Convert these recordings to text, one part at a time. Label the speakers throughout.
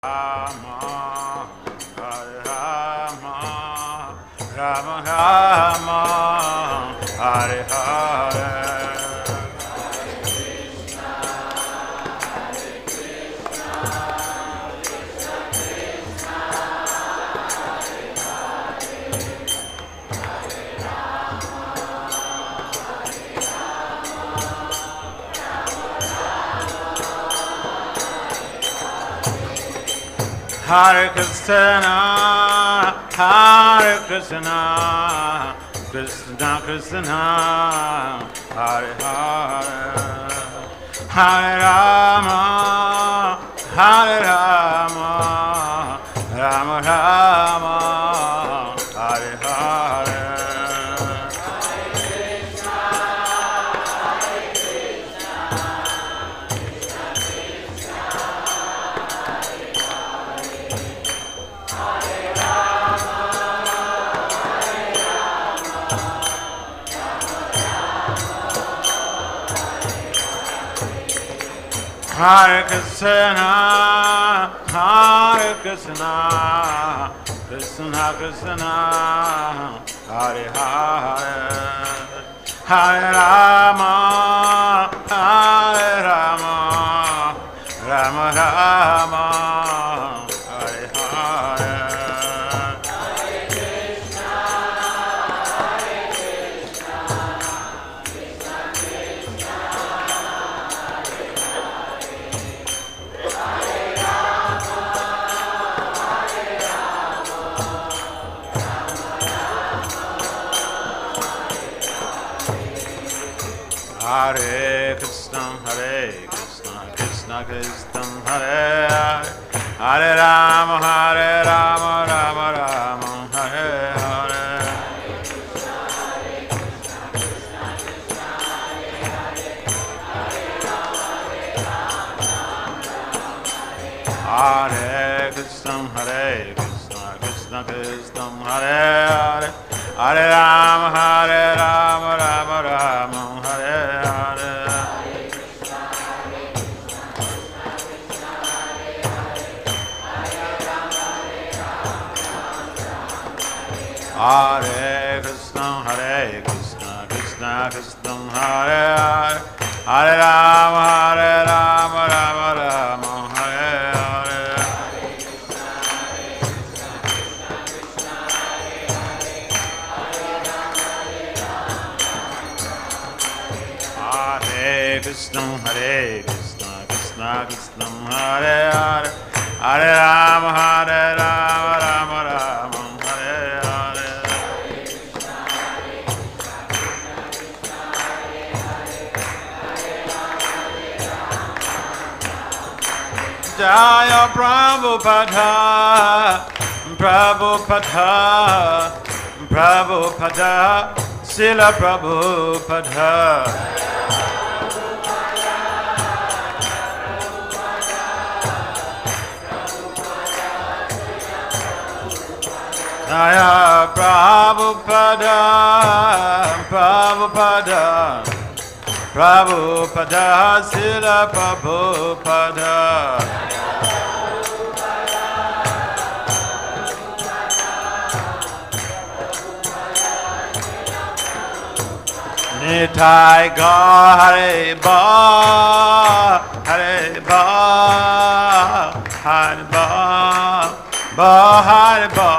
Speaker 1: Rama, Hare Rama, Rama Rama, Hare Hare. Hare Krishna, Hare Krishna, Krishna Krishna, Hare Hare, Hare Rama, Hare Rama, Rama Rama, Hare Hare. Hare Krishna, Hare Krishna, Krishna Krishna, Hare Hare, Hare Rama, Hare Rama, Rama Rama, Hare Hare. Hare Krishna, Krishna Krishna, Hare Hare, Hare Rama, Rama Rama, Hare Hare. Hare Krishna, Krishna Krishna, Hare Hare, Hare Rama, Rama Rama, Hare Hare. Hare Krishna, Krishna Krishna, Hare Hare, Hare Rama, Rama Rama, Hare Hare. Hare Krishna, Krishna Krishna, Hare Hare, Hare Rama, Rama Rama, Hare Hare. Jaya Prabhupada, Prabhupada, Prabhupada, Srila Prabhupada. Jaya Prabhupada, Prabhupada, Prabhupada, Srila Prabhupada. Nitai Ga Hare Ba, Hare Ba, Hare Ba, Ba Hare Ba.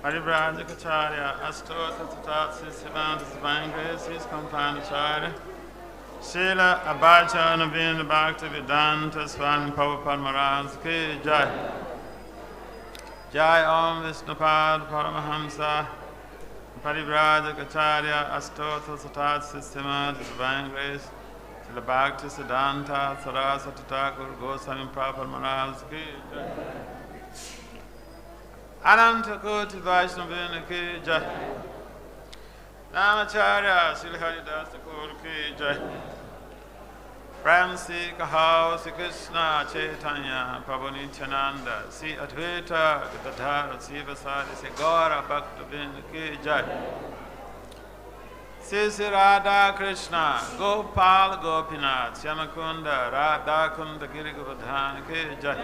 Speaker 1: Parivrajakacharya, Astota Tatatsi, Siddhanta Divine Grace, ISKCON Acharya, Srila Abhaja Navina Bhakti Vedanta Swami Prabhupada Maharaja Ki Jai. Jai Om Vishnupad Paramahamsa, Parivrajakacharya, Astota Tatatsi, Siddhanta Divine Grace, Srila Bhakti Siddhanta Saraswati Thakur Goswami Prabhupada Maharaja Ki Jai. Ananta Koti Vaishnavina Ki Jai. Namacharya Sri Haridas Thakur Ki Jai. Prem Si Kahao Si Krishna Chaitanya Prabhu Nityananda Si Advaita Gadadhara Si Vasadi Si Gaura Bhakta Vrinda Ki Jai. Si Radha Krishna Gopal Gopinath Shyamakunda Radha Kunda Giri Govardhana Ki Jai.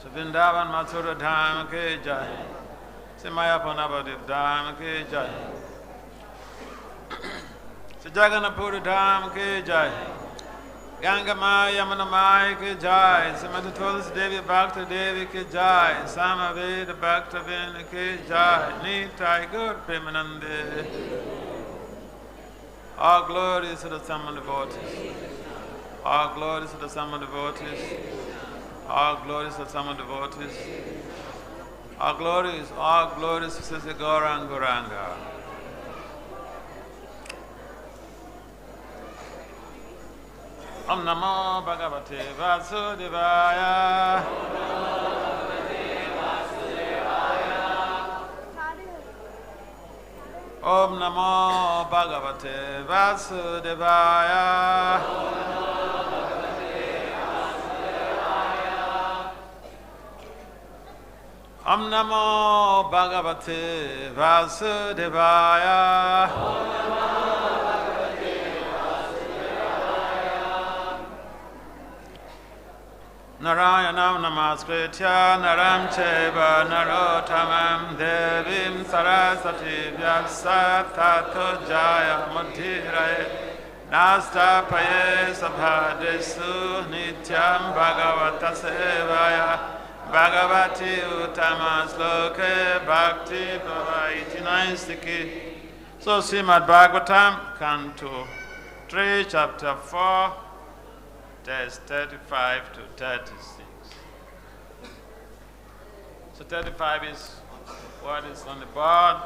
Speaker 1: Si Vrindavan Mathura Dhama Ki Jai. Si Mayapur Navadip Dhama Ki Jai. Si Jagannath Puri Dham Ki Jai. Ganga Maya Yamuna Maya Ki Jai. Si Mata Tulsi Devi Bhakta Devi Ki Jai. Samaveda Bhakta Vina Ki Jai. Nitai Gur Premanande. All glories to the Sama devotees. All glories to the Sama devotees. All glories to the Sama devotees. All glories to Sisi Gauranga Gauranga. Om Namo Bhagavate Vasudevaya. Om Namo Bhagavate Vasudevaya. Om Namo Bhagavate Vasudevaya. Narayanam namaskritya naram cheva narottamam devim saraswati vyasat tato jaya mudhiraye nastapaye sabhadesu nityam bhagavata sevaya bhagavati uttamasloke bhakti bhavaiti naistiki. So Srimad Bhagavatam, Canto 3, Chapter 4, Text 35 to 36. So 35 is what is on the board.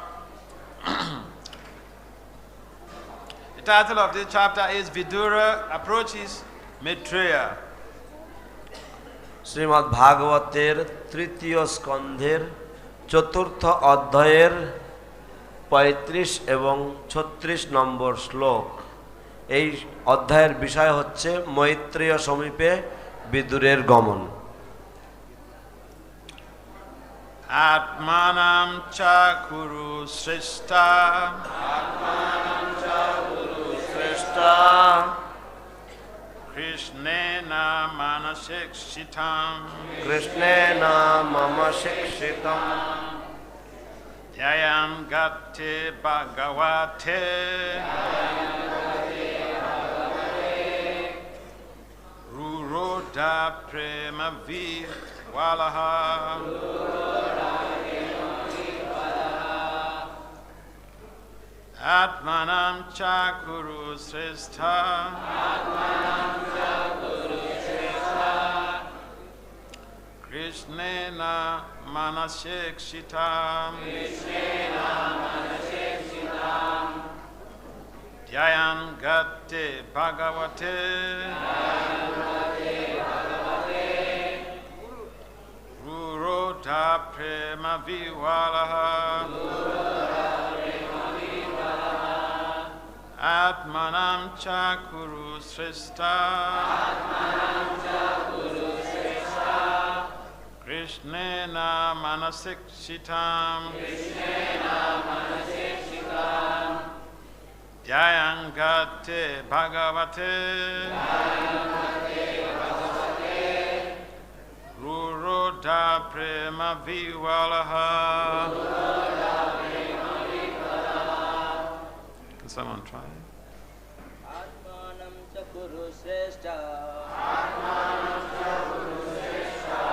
Speaker 1: The title of this chapter is Vidura Approaches Maitreya.
Speaker 2: Shrimad ভাগবতের তৃতীয় স্কন্ধের চতুর্থ অধ্যায়ের 35 এবং 36 নম্বর শ্লোক। এই অধ্যায়ের বিষয় হচ্ছে মৈত্রেয় সমীপে বিদুরের গমন।
Speaker 1: Atmanam cha kuru shrishta.
Speaker 2: Atmanam cha kuru shrishta.
Speaker 1: Krishnena manashikshitam.
Speaker 2: Krishnena mama shikshitam.
Speaker 1: Dhyayam gate bhagavate. Ruroda prema vihwalaha. Atmanam cha kuru shrestha. Krishnena manashikshitam. Dhyayan gate bhagavate. Ruroda prema vihwalaha. Atmanam cha kuru shrestha. Krishnena manasikshitam. Dhyayan gate bhagavate. Ruroda prema vihwalaha. Can someone try?
Speaker 3: Atmanam cha kuru shrestha.
Speaker 4: Atmanam cha kuru shrestha.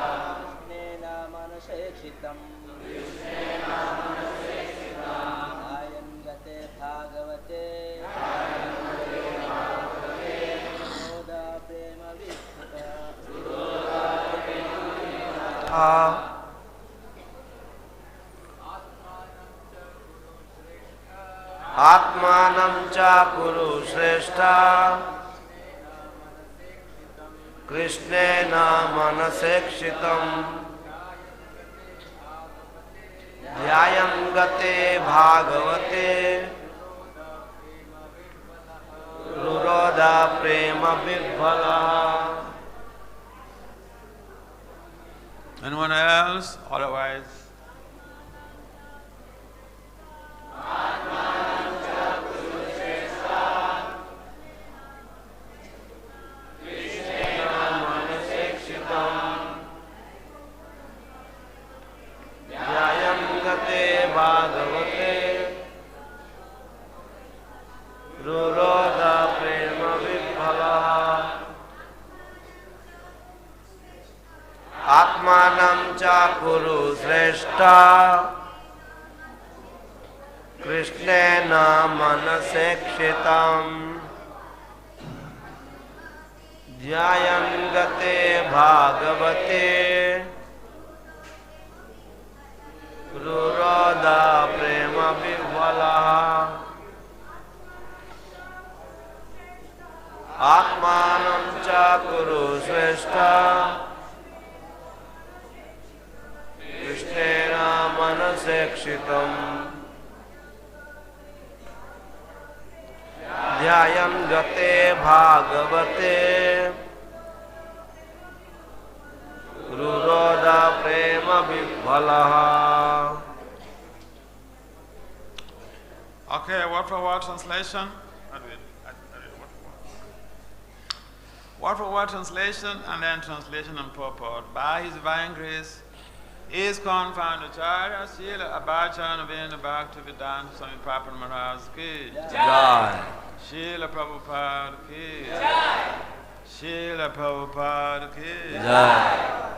Speaker 3: Krishnena manashikshitam.
Speaker 4: Krishnena manashikshitam.
Speaker 3: Dhyayan gate bhagavate.
Speaker 4: Dhyayan gate bhagavate.
Speaker 3: Ruroda prema vihwalaha.
Speaker 4: Ruroda prema vihwalaha.
Speaker 2: Atmanam cha kuru shrestha. Krishnena manasikshitam. Dhyayam gate bhagavate. रुरोधा Prem विह्वलः.
Speaker 1: Anyone else? Otherwise,
Speaker 2: भागवते रुरोधा प्रेम विह्वलः. आत्मानं च कुरु श्रेष्ठा कृष्णेन मनसेक्षितं. ध्यायं गते भागवते रुरोधा प्रेम विह्वलः. आत्मानं च कुरु श्रेष्ठा कृष्णेन मनसेक्षितम्. ध्यायं गते भागवते रुरोधा प्रेम विह्वलः.
Speaker 1: okay, word for word translation. Word for word translation and then translation and purport. By His divine grace, ISKCON founder Acharya Srila Abhacharya Vinda Bhakti Vedanta Swami Maharaja ki
Speaker 2: Jai.
Speaker 1: Srila Prabhupada ki Jai. Srila Prabhupada ki
Speaker 2: Jai.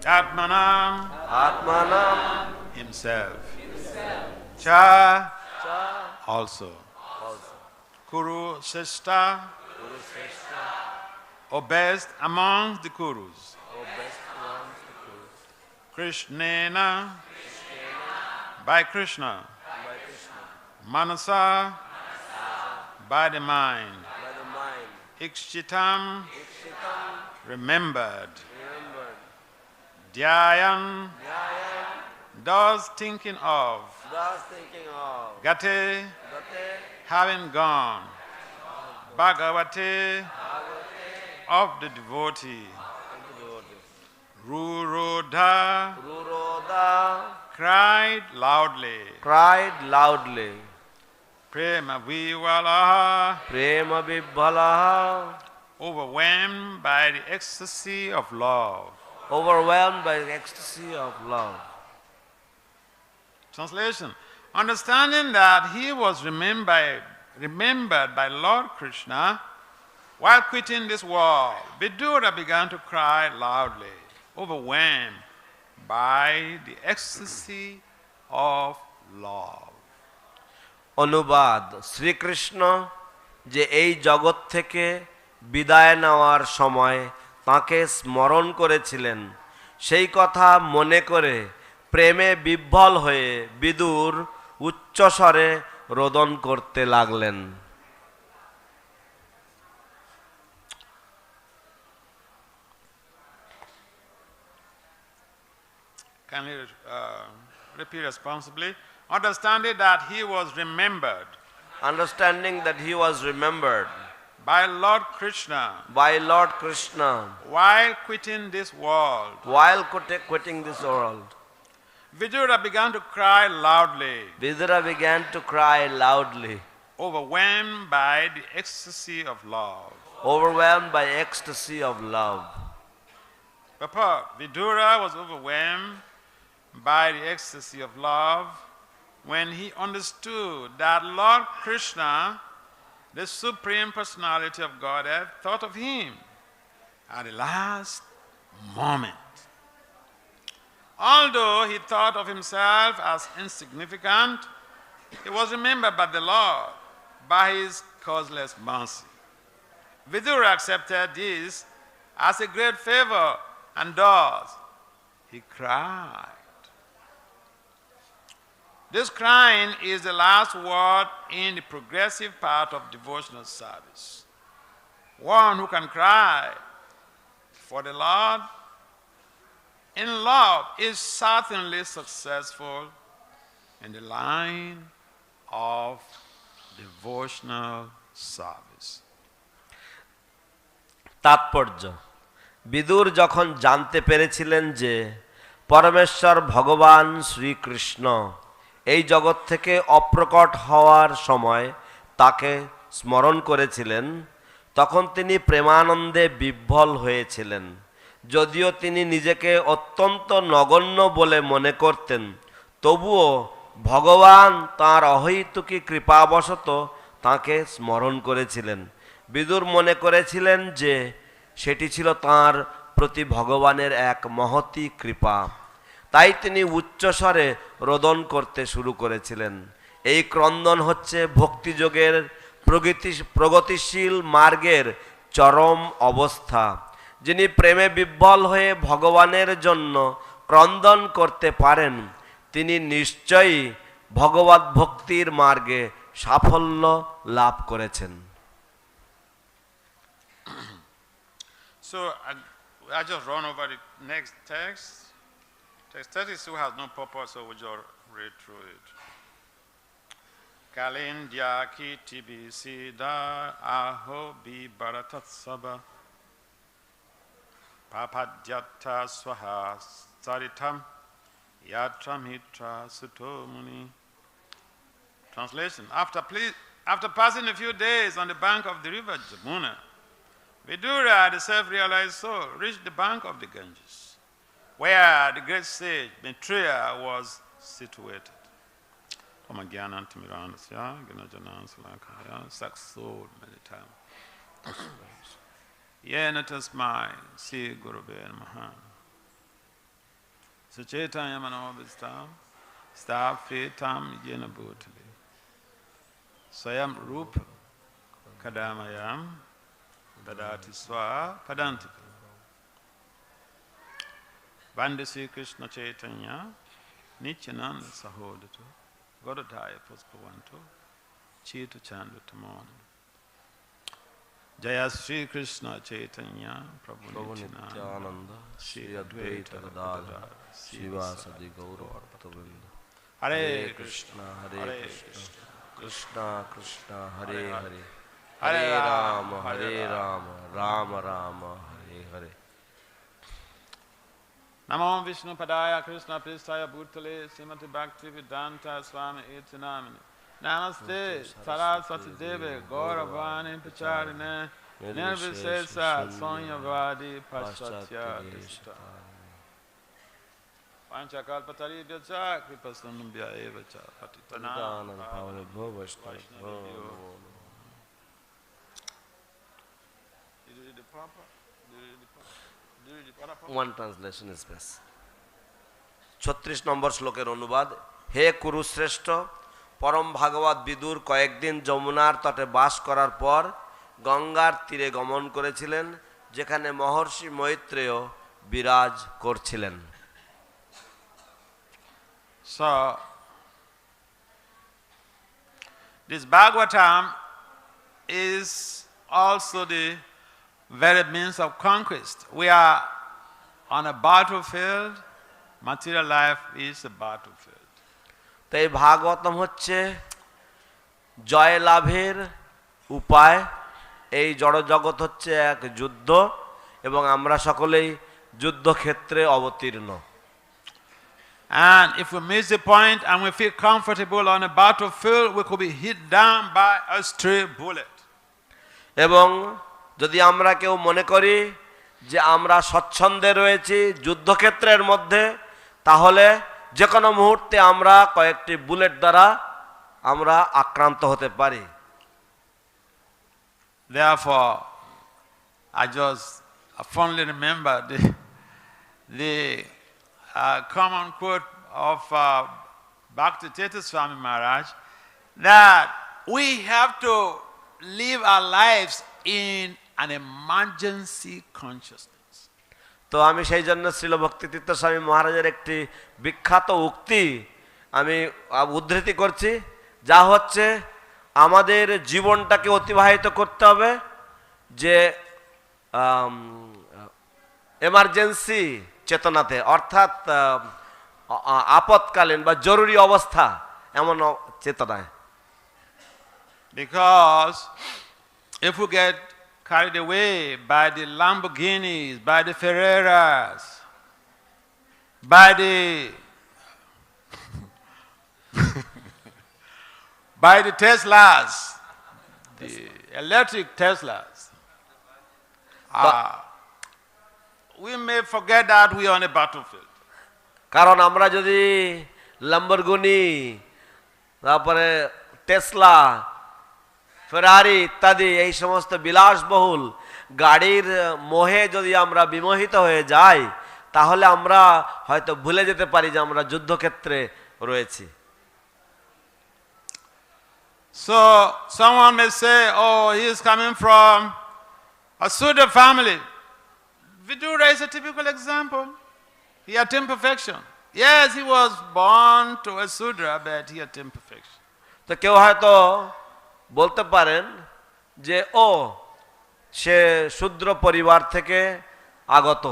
Speaker 1: Atmanam
Speaker 2: Atmanam
Speaker 1: himself. Cha
Speaker 2: cha
Speaker 1: also.
Speaker 2: also.
Speaker 1: Kuru Srishta,
Speaker 2: Guru Srishta,
Speaker 1: or best amongst the Kurus.
Speaker 2: O best amongst the Kurus.
Speaker 1: Krishnena, by Krishna.
Speaker 2: By Krishna,
Speaker 1: Manasa, by the mind.
Speaker 2: by the mind.
Speaker 1: Ikshitam,
Speaker 2: Ikshitam,
Speaker 1: remembered.
Speaker 2: remembered.
Speaker 1: Dhyayan,
Speaker 2: Nyayam,
Speaker 1: thus thinking of.
Speaker 2: thus thinking of.
Speaker 1: Gate,
Speaker 2: Gate,
Speaker 1: having gone. Bhagavate, of the devotee. Rurodha,
Speaker 2: Rurodha,
Speaker 1: cried loudly.
Speaker 2: cried loudly.
Speaker 1: Prema Vivala,
Speaker 2: Prema Vibhalaha,
Speaker 1: overwhelmed by the ecstasy of love.
Speaker 2: overwhelmed by the ecstasy of love.
Speaker 1: Translation. Understanding that he was remembered by Lord Krishna while quitting this world, Vidura began to cry loudly, overwhelmed by the ecstasy of love.
Speaker 2: অনুবাদ শ্রীকৃষ্ণ যে এই জগৎ থেকে বিদায় নেওয়ার সময় তাঁকে স্মরণ করেছিলেন সেই কথা মনে করে প্রেমে বিহ্বল হয়ে বিদুর উচ্চস্বরে রোদন করতে লাগলেন।
Speaker 1: Can you repeat responsibly? Understanding that he was remembered
Speaker 2: Understanding that he was remembered
Speaker 1: by Lord Krishna
Speaker 2: by Lord Krishna
Speaker 1: while quitting this world,
Speaker 2: while quitting this world,
Speaker 1: Vidura began to cry loudly,
Speaker 2: Vidura began to cry loudly,
Speaker 1: overwhelmed by the ecstasy of love.
Speaker 2: overwhelmed by ecstasy of love.
Speaker 1: Purport. Vidura was overwhelmed by the ecstasy of love when he understood that Lord Krishna, the Supreme Personality of Godhead, thought of him at the last moment. Although he thought of himself as insignificant, he was remembered by the Lord by his causeless mercy. Vidura accepted this as a great favor, and thus he cried. This crying is the last word in the progressive part of devotional service. One who can cry for the Lord in love is certainly successful in the line of devotional service.
Speaker 2: তাৎপর্য: বিদুর যখন জানতে পেরেছিলেন যে পরমেশ্বর ভগবান শ্রীকৃষ্ণ এই জগৎ থেকে অপ্রকট হওয়ার সময় তাকে স্মরণ করেছিলেন, তখন তিনি প্রেমানন্দে বিহ্বল হয়েছিলেন। যদিও তিনি নিজেকে অত্যন্ত নগণ্য বলে মনে করতেন, তবুও ভগবান তাঁর অহৈতুকী কৃপাবশত তাঁকে স্মরণ করেছিলেন। বিদুর মনে করেছিলেন যে সেটি ছিল তাঁর প্রতি ভগবানের এক মহতী কৃপা। তাই তিনি উচ্চস্বরে রোদন করতে শুরু করেছিলেন। এই ক্রন্দন হচ্ছে ভক্তিযোগের প্রগতিশীল মার্গের চরম অবস্থা। যিনি প্রেমে বিহ্বল হয়ে ভগবানের জন্য ক্রন্দন করতে পারেন, তিনি নিশ্চয়ই ভগবত ভক্তির মার্গে সাফল্য লাভ করেছেন।
Speaker 1: So I just run over the next text. Text 32 has no purpose, so we just read through it. Kalindya ki tibisida aho bi baratatsaba papadyata swaha saritam yatram hitra suto muni. Translation: After passing a few days on the bank of the river Jamuna, Vidura, the self-realized soul, reached the bank of the Ganges, where the great sage Maitreya was situated. Yena tasmai si gurube namaha. Suchetanya manobhistam stafitam yena bhutali. Swayam rupa kadamayam Dadati swa padantika. Vande Sri Krishna Chaitanya Nityananda Sahodatu Godadaya Puspavanto Chita Chandutaman. Jaya Sri Krishna Chaitanya Prabhu Nityananda Sri Advaita Gadadhara Srivasadi Gaura Bhaktavrinda. Hare Krishna Hare Krishna
Speaker 2: Krishna Krishna Hare Hare Hare Rama Hare Rama Rama Rama Hare Hare.
Speaker 1: Namo Vishnu Padaya Krishna Pristaya Bhutale Srimati Bhakti Vedanta Swami Iti Namini. Namaste Saraswati Deve Gauravani Pacharine Nirvisesa Sonyavadi Paschatya Dishta. Panchakalpatari Vyacha Kripasannambhya Evacha Patitanam
Speaker 2: Pavanabho Vaishnavabho. One translation is best. 36 নম্বর শ্লোকের অনুবাদ: হে কুরুশ্রেষ্ঠ, পরম ভাগবত বিদুর কয়েকদিন যমুনার তটে বাস করার পর গঙ্গার তীরে গমন করেছিলেন, যেখানে মহর্ষি মৈত্রেয় বিরাজ করছিলেন।
Speaker 1: So, this Bhagavatam is also the very means of conquest. We are on a battlefield. Material life is a battlefield.
Speaker 2: তাই ভাগবতম হচ্ছে জয় লাভের উপায়। এই জড়জগৎ হচ্ছে এক যুদ্ধ এবং আমরা সকলেই যুদ্ধক্ষেত্রে অবতীর্ণ।
Speaker 1: And if we miss the point and we feel comfortable on a battlefield, we could be hit down by a stray bullet.
Speaker 2: এবং যদি আমরা কেউ মনে করি যে আমরা স্বচ্ছন্দে রয়েছি যুদ্ধক্ষেত্রের মধ্যে, তাহলে যে কোনো মুহূর্তে আমরা কয়েকটি বুলেট দ্বারা আমরা আক্রান্ত হতে পারি।
Speaker 1: Therefore, I just fondly remember the common quote of Bhakti Swami Maharaj, that we have to live our lives in an emergency consciousness.
Speaker 2: তো আমি সেই জন্য শ্রীল ভক্তি স্বামী মহারাজের একটি বিখ্যাত উক্তি আমি উদ্ধৃতি করছি, যা হচ্ছে আমাদের জীবনটাকে অতিবাহিত করতে হবে যে এমার্জেন্সি চেতনাতে, অর্থাৎ আপৎকালীন বা জরুরি অবস্থা এমন চেতনায়।
Speaker 1: Because if we get carried away by the Lamborghinis, by the Ferreras, by the by the Teslas, the electric Teslas, we may forget that we are on a battlefield.
Speaker 2: কারণ আমরা যদি ল্যাম্বরগিনি, তারপরে টেসলা, ফেরারি ইত্যাদি এই সমস্ত বিলাসবহুল গাড়ির মোহে যদি আমরা বিমোহিত হয়ে যাই, তাহলে আমরা হয়তো ভুলে যেতে পারি যে আমরা যুদ্ধক্ষেত্রে রয়েছি।
Speaker 1: So someone may say, oh, he is coming from a Sudha family. Vidura is a typical example. He had imperfection. Yes, he was born to a Sudra, but he had imperfection.
Speaker 2: তো কেউ হয়তো বলতে পারেন যে সে শূদ্র পরিবার থেকে আগত,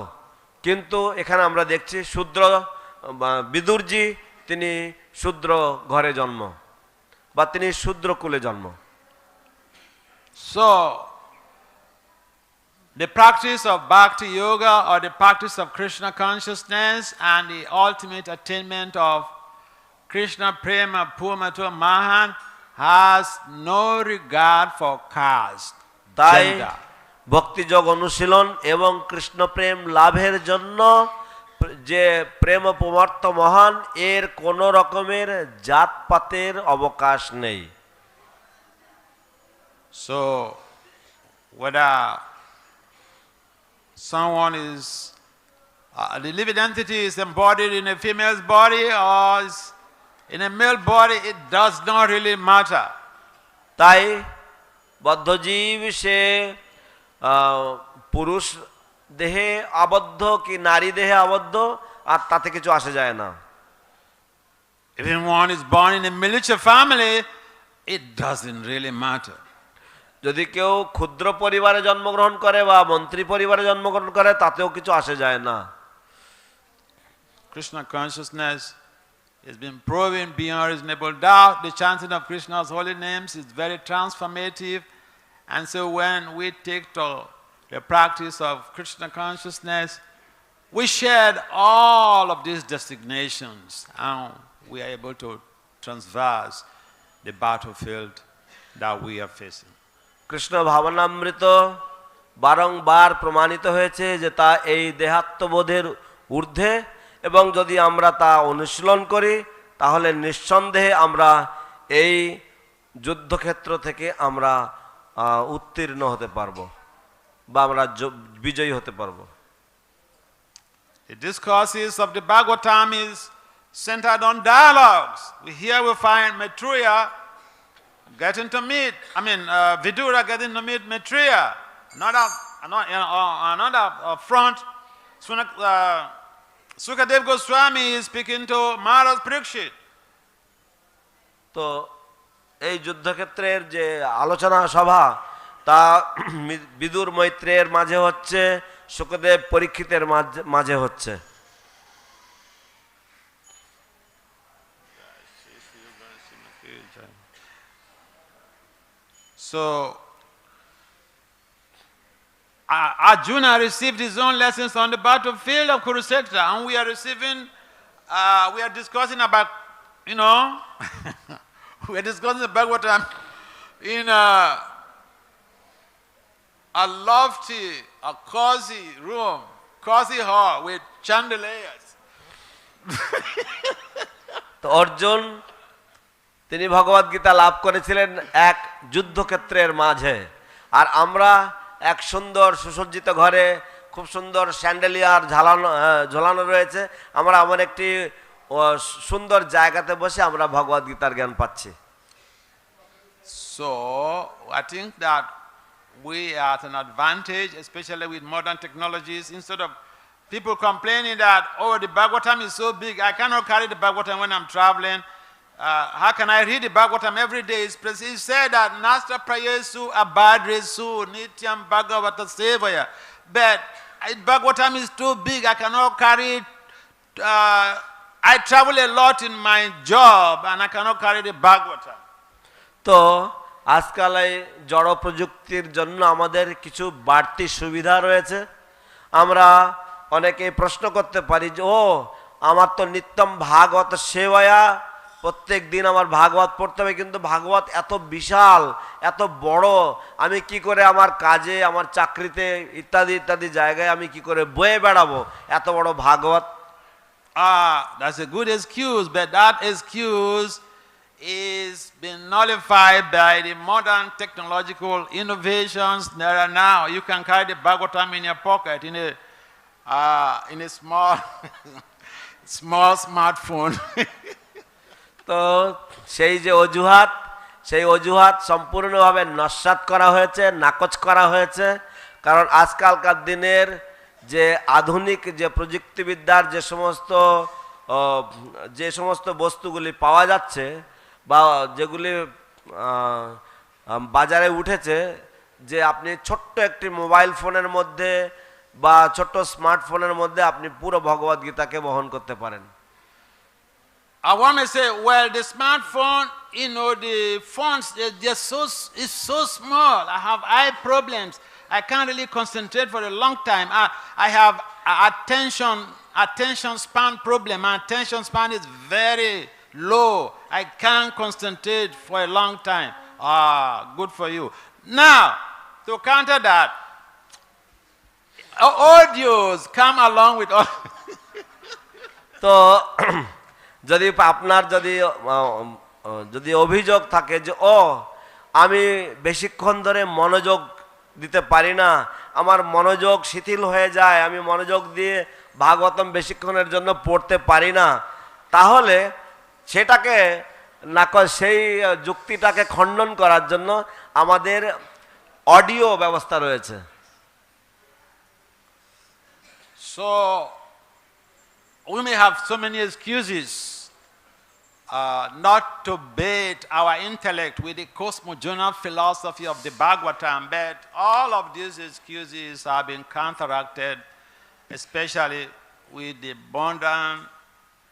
Speaker 2: কিন্তু এখানে আমরা দেখছি শূদ্র বিদুরজি তিনি শূদ্র ঘরে জন্ম বা তিনি শূদ্র কুলে জন্ম।
Speaker 1: So the practice of Bhakti Yoga or the practice of Krishna consciousness and the ultimate attainment of Krishna Prema Purmato Mahan has no regard for caste,
Speaker 2: তাই
Speaker 1: gender.
Speaker 2: ভক্তিযোগ অনুশীলন এবং কৃষ্ণ প্রেম লাভের জন্য যে প্রেম পরমার্থ মহান, এর কোন রকমের জাতপাতের অবকাশ নেই।
Speaker 1: So whether someone is the living entity is embodied in a female's body or is in a male body, it does not really matter.
Speaker 2: তাই বদ্ধজীব সে পুরুষ দেহে আবদ্ধ কি নারী দেহে আবদ্ধ, আর তাতে কিছু আসে যায় না।
Speaker 1: Even one is born in a military family, it doesn't really matter.
Speaker 2: যদি কেউ ক্ষুদ্র পরিবারে জন্মগ্রহণ করে বা মন্ত্রী পরিবারে জন্মগ্রহণ করে, তাতেও কিছু আসে যায় না।
Speaker 1: Krishna consciousness has been proven beyond reasonable doubt. The chanting of Krishna's holy names is very transformative. And so when we take to the practice of Krishna consciousness, we shed all of these designations and we are able to transverse the battlefield that we are facing.
Speaker 2: Krishna ভাবনামৃত বারংবার প্রমাণিত হয়েছে যে তা এই দেহাত্মবোধের ঊর্ধ্বে, এবং যদি আমরা তা অনুশীলন করি তাহলে নিঃসন্দেহে আমরা এই যুদ্ধক্ষেত্র থেকে আমরা উত্তীর্ণ হতে পারবো বা আমরা বিজয়ী হতে পারবো।
Speaker 1: The discourses of the Bhagavatam is centered on dialogues. Here we find Maitreya getting to meet, Vidura getting to meet Maitreya. Another front, Sukadeva Goswami is speaking to Maharaj Parikshit.
Speaker 2: তো এই যুদ্ধক্ষেত্রের যে আলোচনা সভা, তা বিদুর মৈত্রেয়ের মাঝে হচ্ছে, সুখদেব পরীক্ষিতের মাঝে হচ্ছে।
Speaker 1: So Arjuna received his own lessons on the battlefield of Kurukshetra, and we are discussing about, we are discussing the Bhagavatam in a lofty, a cozy room, cozy hall with chandeliers.
Speaker 2: তো অর্জুন তিনি ভগবদ গীতা লাভ করেছিলেন এক যুদ্ধক্ষেত্রের মাঝে, আর আমরা এক সুন্দর সুসজ্জিত ঘরে, খুব সুন্দর স্যান্ডেলিয়ার ঝোলানো রয়েছে, আমরা এমন একটি সুন্দর জায়গাতে বসে আমরা ভগবদ গীতার জ্ঞান পাচ্ছি।
Speaker 1: So I think that we are at an advantage, especially with modern technologies. Instead of people complaining that, the Bhagavatam is so big, I cannot carry the Bhagavatam when I'm traveling. How can I read the Bhagavatam every day? He said that Nasta Prayesu Abadresu Nityam Bhagavata Sevaya. But Bhagavatam is too big, I cannot carry it. I travel a lot in my job and I cannot carry the Bhagavatam.
Speaker 2: তো আজকাল এই জড় প্রযুক্তির জন্য আমাদের কিছু বাড়তি সুবিধা রয়েছে। আমরা অনেকে প্রশ্ন করতে পারি যে ও আমার তো নিত্যম ভাগবত সেবায়া, প্রত্যেক দিন আমার ভাগবত পড়তে হবে, কিন্তু ভাগবত এত বিশাল এত বড়, আমি কি করে আমার কাজে আমার চাকরিতে ইত্যাদি ইত্যাদি জায়গায় আমি কি করে বয়ে বেড়াবো এত বড় ভাগবত?
Speaker 1: That's a good excuse, but that excuse is been nullified by the modern technological innovations that are now. You can carry the Bhagavatam in your pocket in a small small smartphone.
Speaker 2: তো সেই যে অজুহাত, সেই অজুহাত সম্পূর্ণভাবে নস্যাৎ করা হয়েছে, নাকচ করা হয়েছে। কারণ আজকালকার দিনের যে আধুনিক যে প্রযুক্তিবিদ্যার যে সমস্ত বস্তুগুলি পাওয়া যাচ্ছে বা যেগুলি বাজারে উঠেছে, যে আপনি ছোট্ট একটি মোবাইল ফোনের মধ্যে বা ছোট্ট স্মার্টফোনের মধ্যে আপনি পুরো ভগবদ গীতাকে বহন করতে পারেন।
Speaker 1: I want to say, well, the smartphone, the phones, it's so small. I have eye problems. I can't really concentrate for a long time. I have attention span problem. My attention span is very low. I can't concentrate for a long time. Good for you. Now, to counter that, audios come along with all.
Speaker 2: তো যদি আপনার যদি অভিযোগ থাকে যে আমি বেশিক্ষণ ধরে মনোযোগ দিতে পারি না, আমার মনোযোগ শিথিল হয়ে যায়, আমি মনোযোগ দিয়ে ভাগবতম বেশিক্ষণের জন্য পড়তে পারি না, তাহলে সেটাকে সেই যুক্তিটাকে খণ্ডন করার জন্য আমাদের অডিও ব্যবস্থা রয়েছে।
Speaker 1: So we may have so many excuses not to bait our intellect with the cosmogonal philosophy of the Bhagavatam, but all of these excuses have been counteracted, especially with the abundant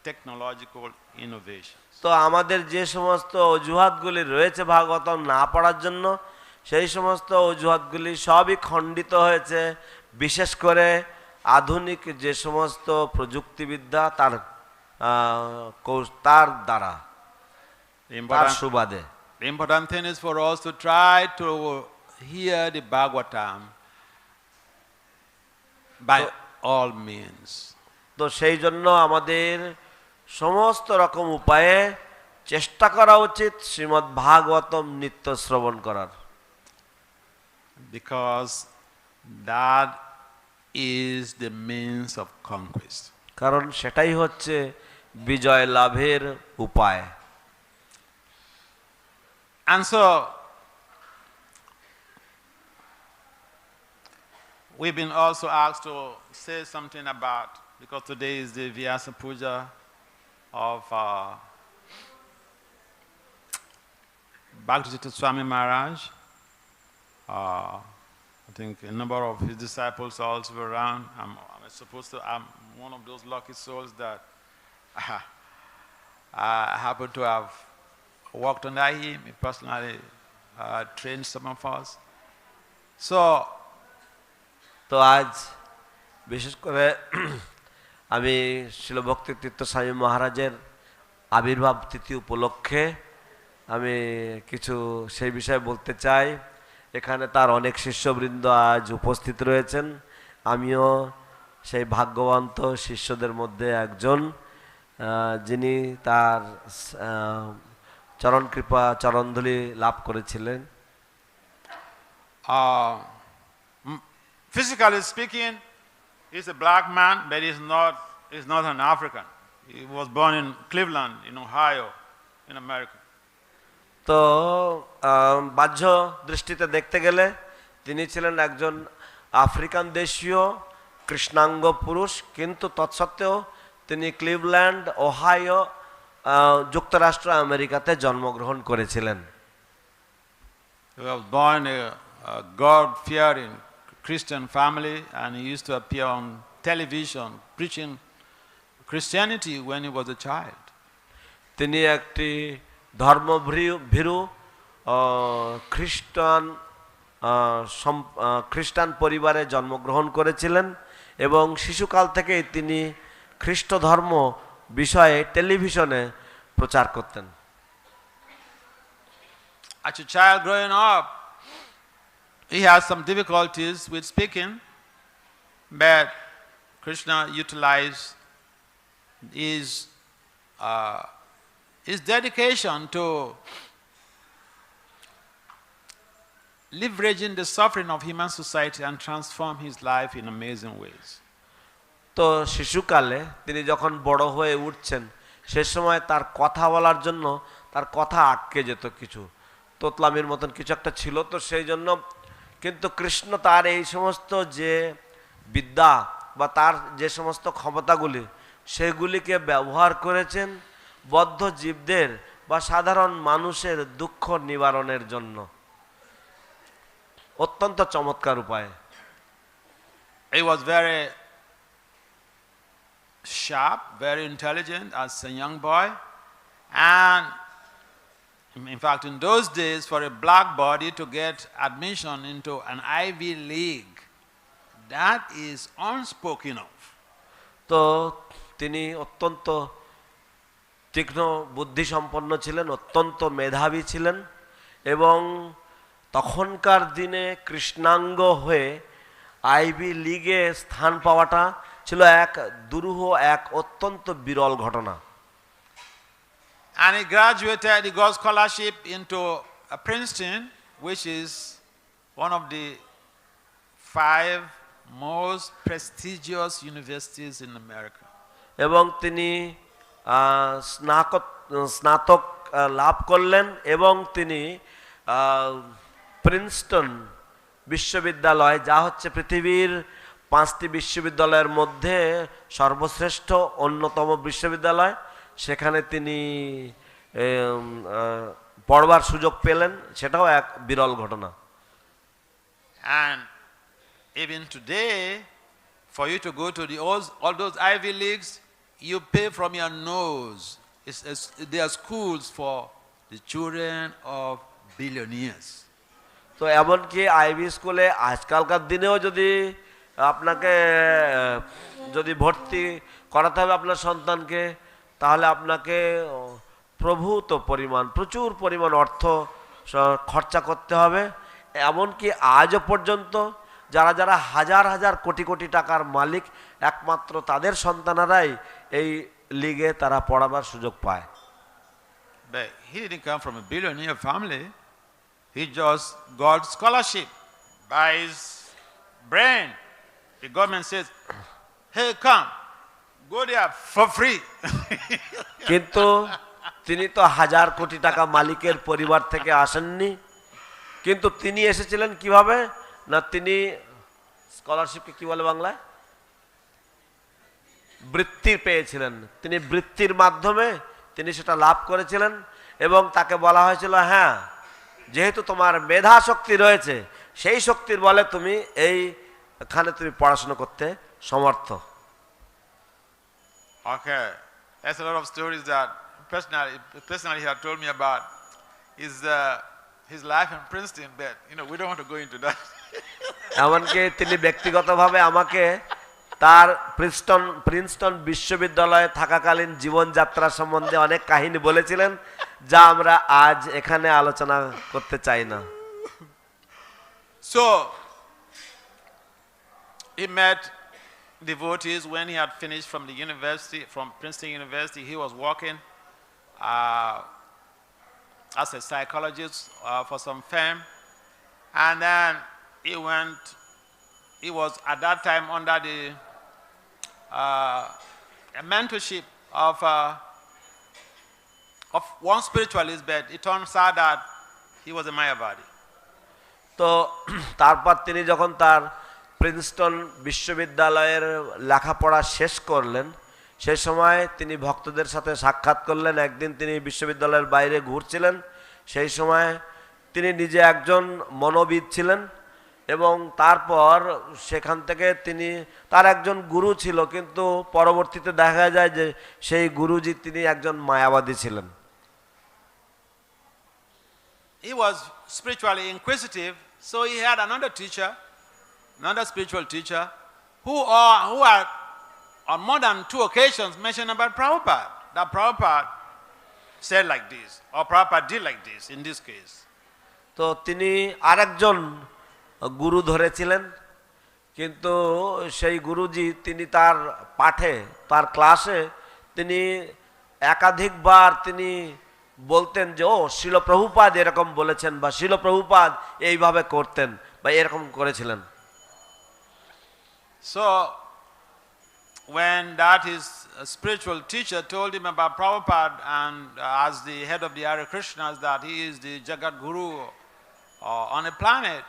Speaker 1: technological innovation.
Speaker 2: তো আমাদের যে সমস্ত অজুহাতগুলি রয়েছে ভাগবতম না পড়ার জন্য, সেই সমস্ত অজুহাতগুলি সবই খণ্ডিত হয়েছে, বিশেষ করে আধুনিক যে সমস্ত প্রযুক্তিবিদ্যা তার দ্বারা, তার সুবাদে।
Speaker 1: The important thing is for us to try to hear the Bhagavatam by all means.
Speaker 2: তো সেই জন্য আমাদের সমস্ত রকম উপায়ে চেষ্টা করা উচিত শ্রীমদ্ ভাগবতম নিত্য শ্রবণ করার,
Speaker 1: because that is the means of conquest.
Speaker 2: কারণ সেটাই হচ্ছে বিজয় লাভের উপায়।
Speaker 1: And so we've been also asked to say something about, because today is the Vyasa Puja of Bhakti Swami Maharaj. I think a number of his disciples also were around. I'm one of those lucky souls that I happen to have worked under him. He personally trained some of us. So,
Speaker 2: তো আজ বিশেষ করে আমি শিল ভক্তি তীর্থ স্বামী মহারাজের আবির্ভাব তিথি উপলক্ষে আমি কিছু সেই বিষয়ে বলতে চাই। এখানে তার অনেক শিষ্যবৃন্দ আজ উপস্থিত রয়েছেন, আমিও সেই ভাগ্যবন্ত শিষ্যদের মধ্যে একজন, যিনি তার চরণ কৃপা চরণধুলি লাভ করেছিলেন।
Speaker 1: Physically speaking, he's a black man, but he's not an African. He was born in Cleveland, in Ohio, in America.
Speaker 2: তো বাহ্য দৃষ্টিতে দেখতে গেলে তিনি ছিলেন একজন আফ্রিকান দেশীয় কৃষ্ণাঙ্গ পুরুষ, কিন্তু তৎসত্ত্বেও তিনি ক্লিভল্যান্ড, ওহাইও, যুক্তরাষ্ট্র আমেরিকাতে জন্মগ্রহণ করেছিলেন।
Speaker 1: He was born in a God-fearing Christian family, and he used to appear on television preaching Christianity when he was a child.
Speaker 2: তিনি একটি ধর্মভীরু খ্রিস্টান পরিবারে জন্মগ্রহণ করেছিলেন এবং শিশুকাল থেকেই তিনি খ্রিস্ট ধর্ম বিষয়ে টেলিভিশনে প্রচার করতেন।
Speaker 1: As a child growing up, he had some difficulties with speaking, but Krishna utilized his dedication to leveraging the suffering of human society and transform his life in amazing ways.
Speaker 2: তো শিশুকালে তিনি যখন বড় হয়ে উঠছেন সে সময় তার কথা বলার জন্য তার কথা আটকে যেত, কিছু তোতলামির মতন কিছু একটা ছিল, তো সেই জন্য কিন্তু কৃষ্ণ তার এই সমস্ত যে বিদ্যা বা তার যে সমস্ত ক্ষমতাগুলি সেগুলিকে ব্যবহার করেছেন বদ্ধ জীবদের বা সাধারণ মানুষের দুঃখ নিবারণের জন্য অত্যন্ত চমৎকার উপায়ে।
Speaker 1: He was very sharp, very intelligent as a young boy, and in fact in those days for a black body to get admission into an Ivy League, that is unspoken of.
Speaker 2: তো তিনি অত্যন্ত তীক্ষ্ণ বুদ্ধিসম্পন্ন ছিলেন, অত্যন্ত মেধাবী ছিলেন এবং তখনকার দিনে কৃষ্ণাঙ্গ হয়ে আইভি লিগে স্থান পাওয়াটা ছিল এক দুরূহ, এক অত্যন্ত বিরল ঘটনা।
Speaker 1: And he graduated, he got scholarship into Princeton, which is one of the 5 most prestigious universities in America.
Speaker 2: এবং তিনি স্নাতক লাভ করলেন এবং তিনি প্রিন্সটন বিশ্ববিদ্যালয়, যা হচ্ছে পৃথিবীর 5টি বিশ্ববিদ্যালয়ের মধ্যে সর্বশ্রেষ্ঠ অন্যতম বিশ্ববিদ্যালয়, সেখানে তিনি পড়বার সুযোগ পেলেন, সেটাও এক বিরল ঘটনা।
Speaker 1: And even today, for you to go to all those Ivy Leagues, you pay from your nose. They are schools for the children of billionaires.
Speaker 2: তো এমনকি আইভি স্কুলে আজকালকার দিনেও যদি আপনাকে যদি ভর্তি করাতে হবে আপনার সন্তানকে, তাহলে আপনাকে প্রচুর পরিমাণ অর্থ খরচা করতে হবে। এমনকি আজও পর্যন্ত যারা যারা হাজার হাজার কোটি কোটি টাকার মালিক একমাত্র তাদের সন্তানেরাই এই লিগে তারা পড়াবার সুযোগ পায়।
Speaker 1: But he didn't come from a billionaire family. He just got scholarship by his brain. The government says, hey, come, go there for free.
Speaker 2: কিন্তু তিনি তো হাজার কোটি টাকা মালিকের পরিবার থেকে আসেননি, কিন্তু তিনি এসেছিলেন কিভাবে না, তিনি স্কলারশিপকে কি বলে বাংলায়, বৃত্তি পেয়েছিলেন। তিনি বৃত্তির মাধ্যমে তিনি সেটা লাভ করেছিলেন এবং তাকে বলা হয়েছিল, হ্যাঁ যেহেতু তোমার মেধা শক্তি রয়েছে সেই শক্তির বলে তুমি এইখানে তুমি পড়াশোনা করতে সমর্থ।
Speaker 1: Okay, there's a lot of stories that personally he had told me about his life in Princeton, but we don't want to go into that.
Speaker 2: এমনকি তিনি ব্যক্তিগতভাবে আমাকে তার প্রিন্সটন বিশ্ববিদ্যালয়ে থাকাকালীন জীবনযাত্রা সম্বন্ধে অনেক কাহিনী বলেছিলেন, যা আমরা আজ এখানে আলোচনা করতে চাই না।
Speaker 1: So he met devotees when he had finished from the university, from Princeton University. He was working as a psychologist for some firm, and then he was at that time under the mentorship of one spiritualist, but it turns out that he was a Mayapur.
Speaker 2: তো তারপর তিনি যখন তার Princeton বিশ্ববিদ্যালয়ের লেখাপড়া শেষ করলেন, সেই সময় তিনি ভক্তদের সাথে সাক্ষাৎ করলেন। একদিন তিনি বিশ্ববিদ্যালয়ের বাইরে ঘুরছিলেন, সেই সময় তিনি নিজে একজন মনোবিদ ছিলেন এবং তারপর সেখান থেকে তার একজন গুরু ছিল, কিন্তু পরবর্তীতে দেখা যায় যে সেই গুরুজি তিনি একজন মায়াবাদী ছিলেন।
Speaker 1: he was spiritually inquisitive, so he had another teacher, another spiritual teacher, who had on more than 2 occasions mentioned about Prabhupada. That Prabhupada said like this, or Prabhupada did like this in this case.
Speaker 2: তো তিনি আরেকজন গুরু ধরেছিলেন, কিন্তু সেই গুরুজি তিনি তার পাঠে, তার ক্লাসে তিনি একাধিকবার তিনি বলতেন যে ও শিল প্রভুপাদ এরকম বলেছেন, বা শিল প্রভুপাদ এইভাবে করতেন, বা এরকম করেছিলেন।
Speaker 1: So when that his spiritual teacher told him about Prabhupada and as the head of the Hare Krishnas, that he is the Jagat Guru on a planet,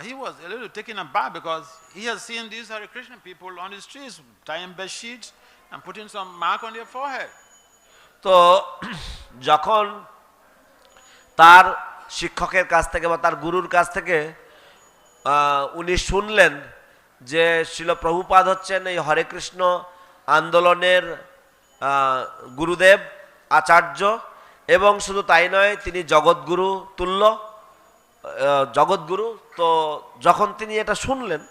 Speaker 1: he was a little taken aback, because he has seen these Hare Krishna people on the streets tying bed sheets and putting some mark on their forehead.
Speaker 2: তো যখন তার শিক্ষকের কাছ থেকে বা তার গুরুর কাছ থেকে উনি শুনলেন যে শিল প্রভুপাদ হচ্ছেন এই হরে কৃষ্ণ আন্দোলনের গুরুদেব, আচার্য, এবং শুধু তাই নয় তিনি জগৎগুরু তুল্য, জগৎগুরু। তো যখন তিনি এটা শুনলেন,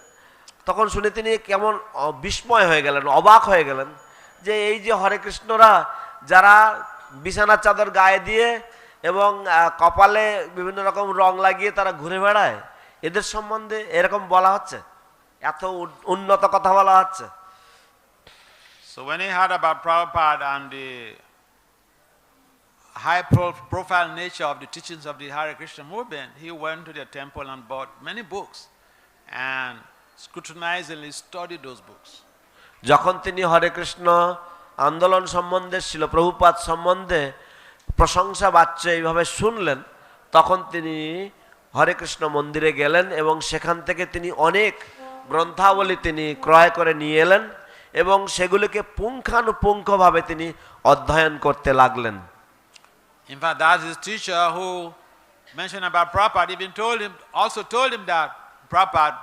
Speaker 2: তখন শুনে তিনি কেমন বিস্ময় হয়ে গেলেন, অবাক হয়ে গেলেন, যে এই যে হরে কৃষ্ণরা যারা বিছানার চাদর গায়ে দিয়ে এবং কপালে বিভিন্ন রকম রং লাগিয়ে তারা ঘুরে বেড়ায়, এদের সম্বন্ধে এরকম বলা হচ্ছে, এত উন্নত কথা বলা হচ্ছে।
Speaker 1: So when he heard about Prabhupada and the high profile nature of the teachings of the Hare Krishna movement, he went to their temple and bought many books and scrutinizingly studied those books.
Speaker 2: যখন তিনি হরে কৃষ্ণ আন্দোলন সম্বন্ধে, শিল প্রভুপাদ সম্বন্ধে প্রশংসা বাচ্য এইভাবে শুনলেন, তখন তিনি হরে কৃষ্ণ মন্দিরে গেলেন এবং সেখান থেকে তিনি অনেক গ্রন্থাবলী তিনি ক্রয় করে নিয়ে এলেন এবং সেগুলিকে পুঙ্খানুপুঙ্খভাবে তিনি অধ্যয়ন করতে লাগলেন।
Speaker 1: In fact, that's his teacher who mentioned about Prabhupada, even also told him that Prabhupada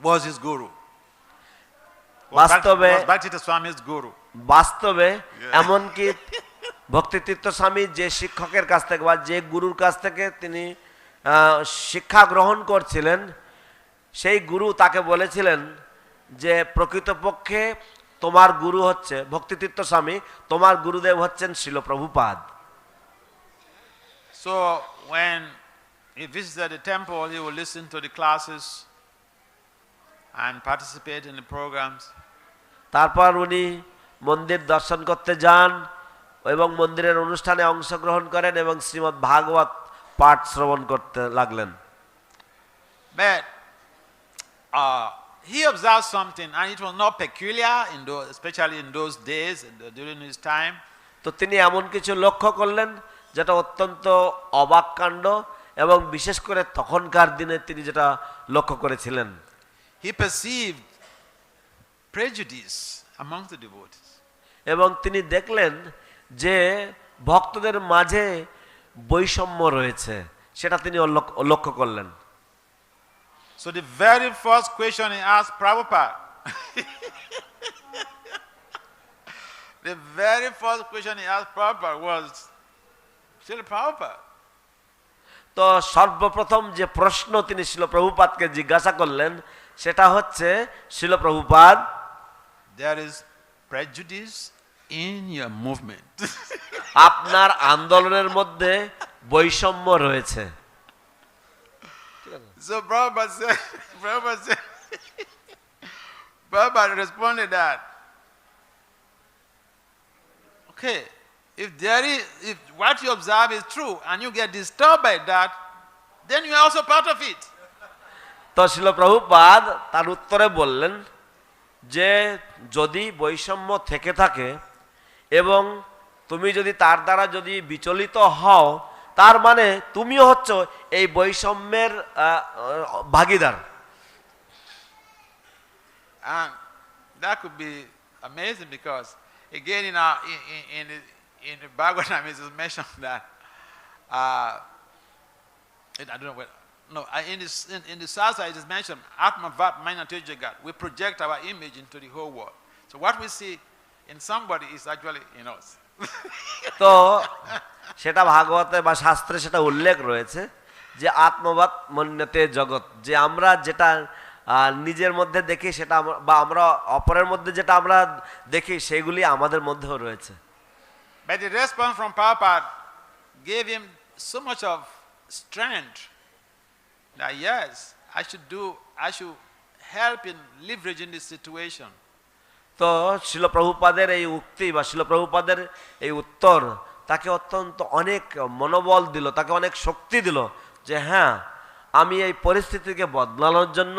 Speaker 1: was his guru.
Speaker 2: বাস্তবে
Speaker 1: Bhakti Swami's guru.
Speaker 2: বাস্তবে এমনকি ভক্তিতীর্থ স্বামী যে শিক্ষকের কাছ থেকে বা যে গুরুর কাছ থেকে তিনি শিক্ষা গ্রহণ করছিলেন, সেই গুরু তাকে বলেছিলেন যে প্রকৃতপক্ষে তোমার গুরু হচ্ছে ভক্তিতীর্থ স্বামী, তোমার গুরুদেব হচ্ছেন শিল Prabhupada.
Speaker 1: So when he visited the temple, he would listen to the classes and participate in the programs.
Speaker 2: তারপর উনি মন্দির দর্শন করতে যান এবং মন্দিরের অনুষ্ঠানে অংশগ্রহণ করেন এবং শ্রীমদ্ ভাগবত পাঠ শ্রবণ করতে লাগলেন।
Speaker 1: But he observed something, and it was not peculiar, especially in those days, during his time.
Speaker 2: তো তিনি এমন কিছু লক্ষ্য করলেন যেটা অত্যন্ত অবাক কাণ্ড, এবং বিশেষ করে তখনকার দিনে তিনি যেটা লক্ষ্য করেছিলেন।
Speaker 1: He perceived prejudice among the devotees.
Speaker 2: এবং তিনি দেখলেন যে ভক্তদের মাঝে বৈষম্য রয়েছে, সেটা তিনি লক্ষ্য করলেন।
Speaker 1: So the very first question he asked Prabhupada, the very first question he asked Prabhupada was, Srila Prabhupada,
Speaker 2: তো সর্বপ্রথম যে প্রশ্ন তিনি শিল প্রভুপাদকে জিজ্ঞাসা করলেন সেটা হচ্ছে, শিল Prabhupada,
Speaker 1: there is prejudice in your movement.
Speaker 2: আপনার আন্দোলনের মধ্যে বৈষম্য রয়েছে।
Speaker 1: So Prabhupada responded that, okay, if what you observe is true and you get disturbed by that, then you are also part of it.
Speaker 2: তো শিল প্রভুপাদ তার উত্তরে বললেন যে যদি বৈষম্য থেকে থাকে এবং তুমি যদি তার দ্বারা যদি বিচলিত হও, তার মানে তুমিও হচ্ছ এই বৈষম্যের ভাগীদার।
Speaker 1: And that could be amazing, because again in the Bhagavatam it is mentioned that I don't know where. No, in the Sasa it is mentioned, Atmavat Mainate Jagat. We project our image into the whole world. So what we see in somebody is actually in us.
Speaker 2: তো সেটা ভাগবতে বা শাস্ত্রে সেটা উল্লেখ রয়েছে যে আত্মবাদ মন্যতে জগৎ, যে আমরা যেটা নিজের মধ্যে দেখি সেটা বা আমরা অপরের মধ্যে যেটা আমরা দেখি সেগুলি আমাদের মধ্যেও রয়েছে।
Speaker 1: But the response from Prabhupada gave him so much of strength that yes, I should help in leveraging this situation.
Speaker 2: তো শিল প্রভুপাদের এই উক্তি বা শিল প্রভুপাদের এই উত্তর তাকে অত্যন্ত অনেক মনোবল দিল, তাকে অনেক শক্তি দিল যে হ্যাঁ, আমি এই পরিস্থিতিকে বদলানোর জন্য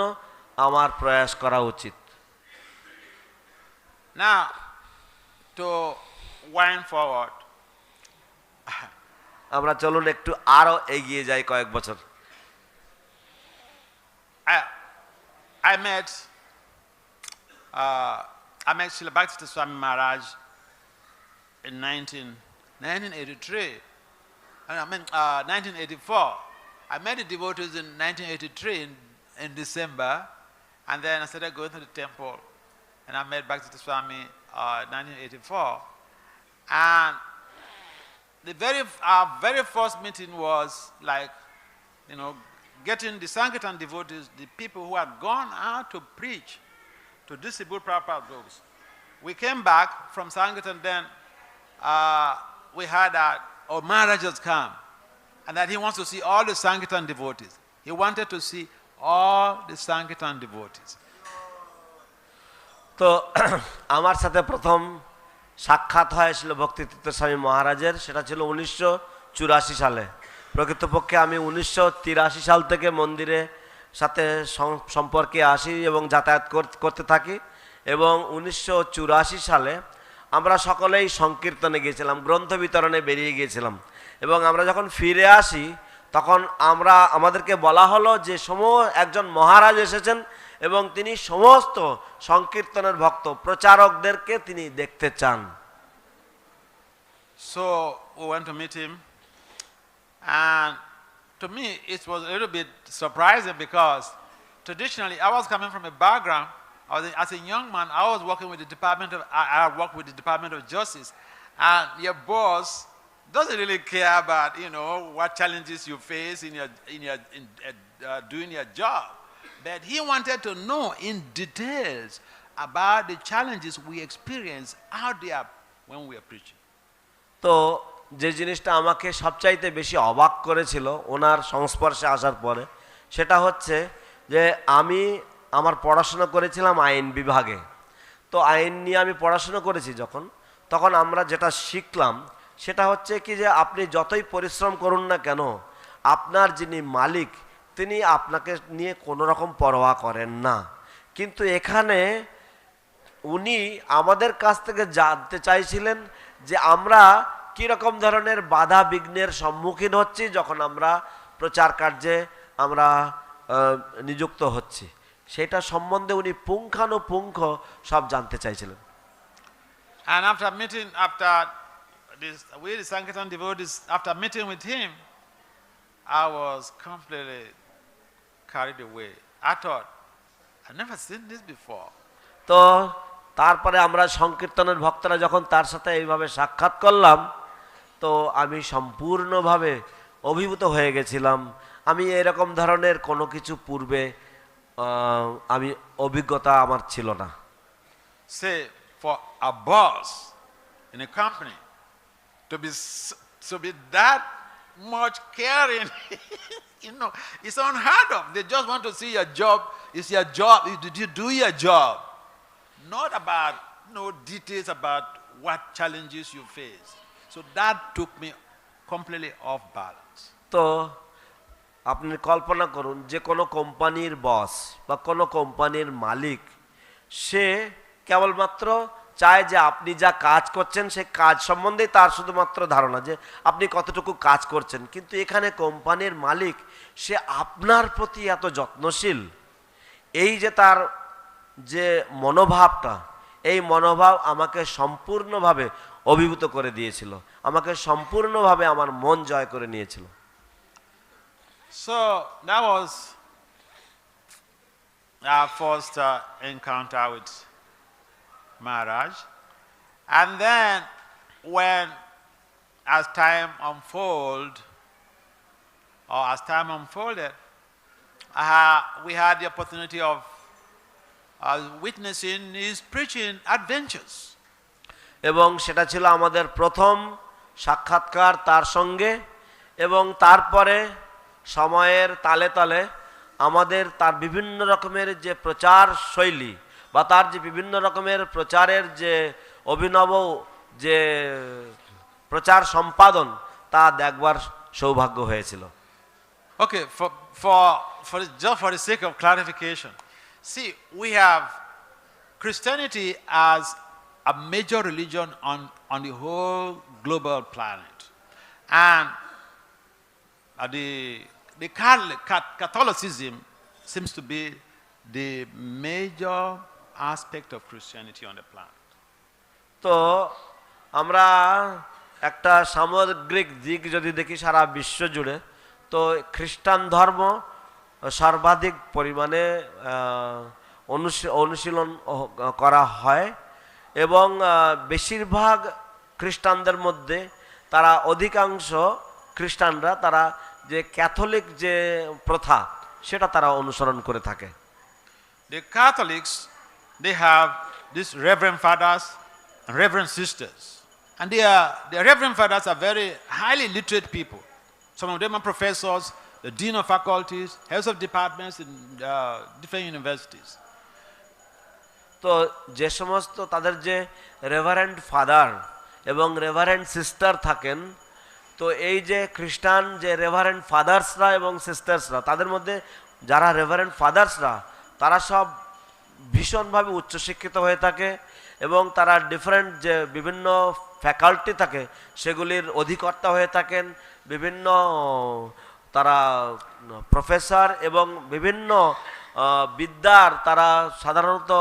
Speaker 2: আমার প্রয়াস করা উচিত।
Speaker 1: Now, to wind forward,
Speaker 2: আমরা চলুন একটু আরো এগিয়ে যাই কয়েক বছর।
Speaker 1: I met Srila Bhakti Swami Maharaj in 1983. I mean 1984. I met the devotees in 1983 in December, and then I started going to the temple, and I met Bhakti Swami 1984. And the very first meeting was like, getting the Sankirtan devotees, the people who had gone out to preach, to distribute Prabhupada books. We came back from Sankirtan, then we heard that Maharaja has come, and that he wants to see all the Sankirtan devotees. He wanted to see all the Sankirtan devotees.
Speaker 2: তো আমার সাথে প্রথম সাক্ষাৎ হয়েছিল ভক্তিতীর্থ স্বামী মহারাজের, সেটা ছিল 1984 সালে। প্রকৃতপক্ষে আমি 1983 সাল থেকে মন্দিরে সাথে সম্পর্কে আসি এবং যাতায়াত করতে থাকি, এবং 1984 সালে আমরা সকলেই সংকীর্তনে গিয়েছিলাম, গ্রন্থ বিতরণে বেরিয়ে গিয়েছিলাম, এবং আমরা যখন ফিরে আসি তখন আমাদেরকে বলা হলো যে একজন মহারাজ এসেছেন এবং তিনি সমস্ত সংকীর্তনের ভক্ত প্রচারকদেরকে তিনি দেখতে চান।
Speaker 1: So we went to meet him, and to me it was a little bit surprising because traditionally I was coming from a background. As a young man, I was working with the I worked with the Department of Justice, and your boss doesn't really care about what challenges you face in doing your job, but he wanted to know in details about the challenges we experience out there when we are preaching.
Speaker 2: তো যে জিনিসটা আমাকে সবচাইতে বেশি অবাক করেছিল ওনার সংস্পর্শে আসার পরে, সেটা হচ্ছে যে আমি আমার পড়াশোনা করেছিলাম আইন বিভাগে। তো আইন নিয়ে আমি পড়াশোনা করেছি তখন আমরা যেটা শিখলাম সেটা হচ্ছে কি যে আপনি যতই পরিশ্রম করুন না কেন, আপনার যিনি মালিক তিনি আপনাকে নিয়ে কোনো রকম পরোয়া করেন না। কিন্তু এখানে উনি আমাদের কাছ থেকে জানতে চাইছিলেন যে আমরা কীরকম ধরনের বাধা বিঘ্নের সম্মুখীন হচ্ছি যখন আমরা প্রচার কার্যে আমরা নিযুক্ত হচ্ছি, সেটা সম্বন্ধে উনি পুঙ্খানুপুঙ্খ সব জানতে চাইছিলেন।
Speaker 1: And after the Sankirtan devotees, after meeting with him, I was completely carried away. I thought, I've never seen this before.
Speaker 2: তো তারপরে আমরা সংকীর্তনের ভক্তরা যখন তার সাথে এইভাবে সাক্ষাৎ করলাম, তো আমি সম্পূর্ণভাবে অভিভূত হয়ে গেছিলাম। আমি এরকম ধরনের কোনো কিছু পূর্বে আমি অভিজ্ঞতা আমার ছিল না।
Speaker 1: Say for a boss in a company to be that much caring, it's unheard of. They just want to see your job. It's your job. Did you do your job? Not about details about what challenges you face. So that took me completely off balance.
Speaker 2: তো আপনি কল্পনা করুন যে কোনো কোম্পানির বস বা কোনো কোম্পানির মালিক, সে কেবলমাত্র চায় যে আপনি যা কাজ করছেন সে কাজ সম্বন্ধেই তার শুধুমাত্র ধারণা যে আপনি কতটুকু কাজ করছেন। কিন্তু এখানে কোম্পানির মালিক সে আপনার প্রতি এত যত্নশীল, এই যে তার যে মনোভাবটা, এই মনোভাব আমাকে সম্পূর্ণভাবে অভিভূত করে দিয়েছিল, আমাকে সম্পূর্ণভাবে আমার মন জয় করে নিয়েছিল।
Speaker 1: So that was our first encounter with Maharaj. And then when, as time unfolded, or as time unfolded, we had the opportunity of witnessing his preaching adventures.
Speaker 2: এবং সেটা ছিল আমাদের প্রথম সাক্ষাৎকার তার সঙ্গে, এবং তারপরে সময়ের তালে তালে আমাদের তার বিভিন্ন রকমের যে প্রচার শৈলী বা তার যে বিভিন্ন রকমের প্রচারের যে অভিনব যে প্রচার সম্পাদন তা দেখবার সৌভাগ্য হয়েছিল।
Speaker 1: Okay, just for the sake of clarification, see, we have Christianity as a major religion on the whole global planet, and the Catholicism seems to be the major aspect of Christianity on the planet.
Speaker 2: তো আমরা একটা সামগ্রিক দিক যদি দেখি সারা বিশ্ব জুড়ে, তো খ্রিস্টান ধর্ম সর্বাধিক পরিমাণে অনুশীলন করা হয়, এবং বেশিরভাগ খ্রিস্টানদের মধ্যে তারা অধিকাংশ খ্রিস্টানরা তারা যে ক্যাথলিক যে প্রথা সেটা তারা অনুসরণ করে থাকে।
Speaker 1: The Catholics, they have these reverend fathers and reverend sisters, and the reverend fathers are very highly literate people. Some of them are professors, the dean of faculties, heads of departments in different universities.
Speaker 2: তো যে সমস্ত তাদের যে reverend father এবং reverend sister থাকেন, তো এই যে খ্রিস্টান যে রেভারেন্ড ফাদার্সরা এবং সিস্টার্সরা, তাদের মধ্যে যারা রেভারেন্ড ফাদার্সরা তারা সব ভীষণভাবে উচ্চশিক্ষিত হয়ে থাকে, এবং তারা ডিফারেন্ট যে বিভিন্ন ফ্যাকাল্টি থাকে সেগুলির অধিকর্তা হয়ে থাকেন, বিভিন্ন তারা প্রফেসর এবং বিভিন্ন বিদ্যার তারা সাধারণত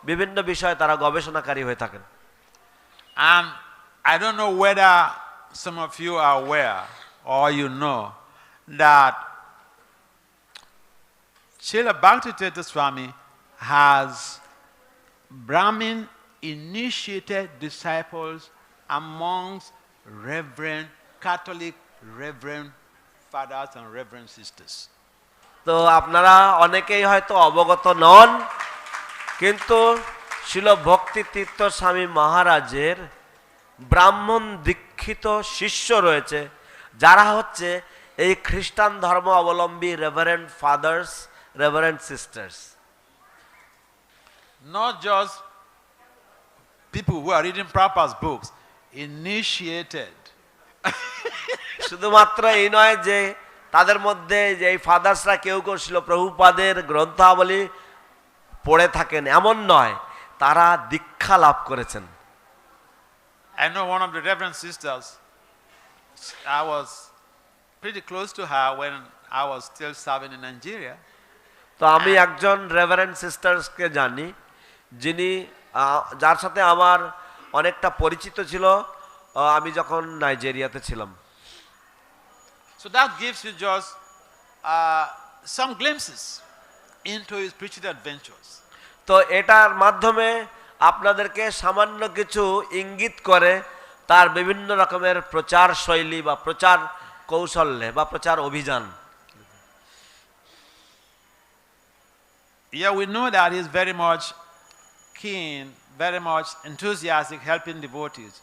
Speaker 2: বিভিন্ন বিষয়ে তারা গবেষণাকারী হয়ে থাকেন।
Speaker 1: And I don't know whether some of you are aware or you know that Srila Bhakti Swami has Brahmin initiated disciples amongst reverend Catholic reverend fathers and reverend sisters.
Speaker 2: তো আপনারা অনেকেই হয়তো অবগত নন, কিন্তু শিল ভক্তি তীর্থ স্বামী মহারাজের ব্রাহ্মণ দীক্ষিত শিষ্য রয়েছে, যারা হচ্ছে এই খ্রিস্টান ধর্ম অবলম্বী reverend fathers, reverend sisters.
Speaker 1: Not just people who are reading Prabhupada's books, initiated.
Speaker 2: শুধুমাত্র এই নয় যে তাদের মধ্যে যে এই ফাদার্সরা কেউ কেউ ছিল প্রভুপাদের গ্রন্থাবলী পড়ে থাকেন এমন নয়, তারা দীক্ষা লাভ করেছেন।
Speaker 1: I know one of the reverend sisters, I was pretty close to her when I was still serving in Nigeria.
Speaker 2: তো আমি একজন রেভারেন্ড সিস্টার্সকে জানি, যিনি যার সাথে আমার অনেকটা পরিচিত ছিল আমি যখন নাইজেরিয়াতে ছিলাম।
Speaker 1: So that gives you just some glimpses into his preaching adventures.
Speaker 2: তো এটার মাধ্যমে আপনাদেরকে সামান্য কিছু ইঙ্গিত করে তার বিভিন্ন রকমের প্রচার শৈলী বা প্রচার কৌশলে বা প্রচার অভিযান।
Speaker 1: Yeah, we know that he's very much keen, very much enthusiastic helping devotees,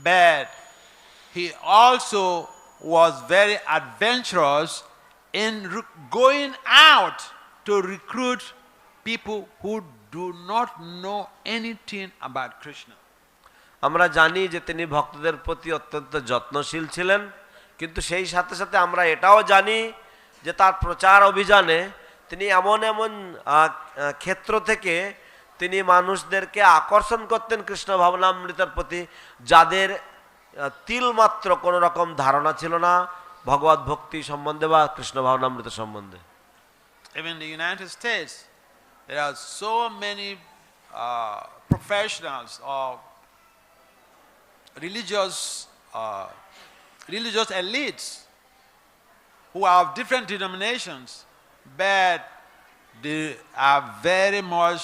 Speaker 1: but he also was very adventurous in going out to recruit people who do not know anything about Krishna.
Speaker 2: আমরা জানি যে তিনি ভক্তদের প্রতি অত্যন্ত যত্নশীল ছিলেন, কিন্তু সেই সাথে সাথে আমরা এটাও জানি যে তার প্রচার অভিযানে তিনি এমন এমন ক্ষেত্র থেকে তিনি মানুষদেরকে আকর্ষণ করতেন কৃষ্ণ ভাবনামৃতের প্রতি, যাদের তিলমাত্র কোনো রকম ধারণা ছিল না ভগবত ভক্তি সম্বন্ধে বা কৃষ্ণ ভাবনামৃত সম্বন্ধে।
Speaker 1: Even in the United States, there are so many professionals or religious elites who are of different denominations, but they are very much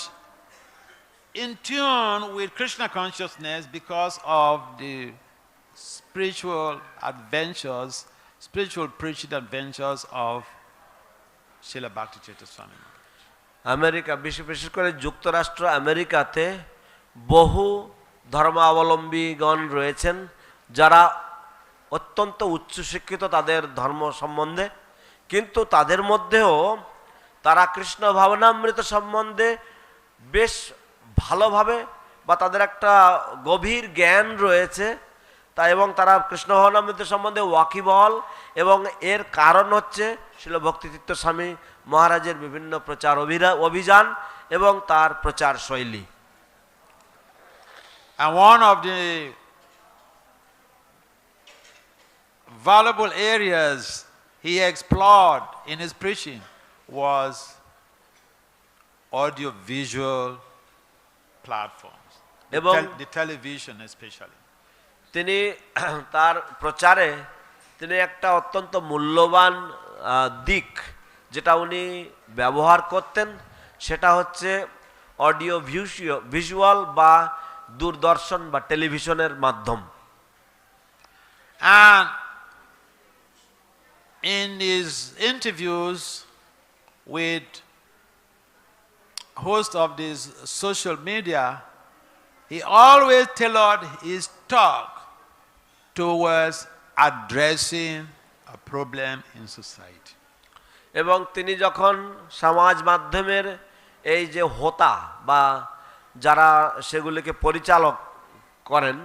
Speaker 1: in tune with Krishna consciousness because of the spiritual adventures, spiritual preaching adventures of Srila Bhakti Swami.
Speaker 2: America বিশেষ করে যুক্তরাষ্ট্র আমেরিকাতে বহু ধর্মাবলম্বীগণ রয়েছেন যারা অত্যন্ত উচ্চশিক্ষিত তাদের ধর্ম সম্বন্ধে, কিন্তু তাদের মধ্যেও তারা কৃষ্ণ ভাবনামৃত সম্বন্ধে বেশ ভালোভাবে বা তাদের একটা গভীর জ্ঞান রয়েছে তা, এবং তারা কৃষ্ণ ভাবনামৃত সম্বন্ধে ওয়াকিবহল, এবং এর কারণ হচ্ছে শিল ভক্তিতীর্থ স্বামী মহারাজের বিভিন্ন প্রচার অভিযান এবং তার প্রচার শৈলী।
Speaker 1: And one of the valuable areas he explored in his preaching was audio-visual platforms, the television especially.
Speaker 2: তিনি তার প্রচারে তিনি একটা অত্যন্ত মূল্যবান দিক যেটা উনি ব্যবহার করতেন সেটা হচ্ছে অডিও ভিজুয়াল বা দূরদর্শন বা টেলিভিশনের মাধ্যম।
Speaker 1: And in his interviews with hosts of this social media, he always tailored his talk towards addressing a problem in society.
Speaker 2: এবং তিনি যখন সমাজ মাধ্যমের এই যে হোতা বা যারা সেগুলিকে পরিচালক করেন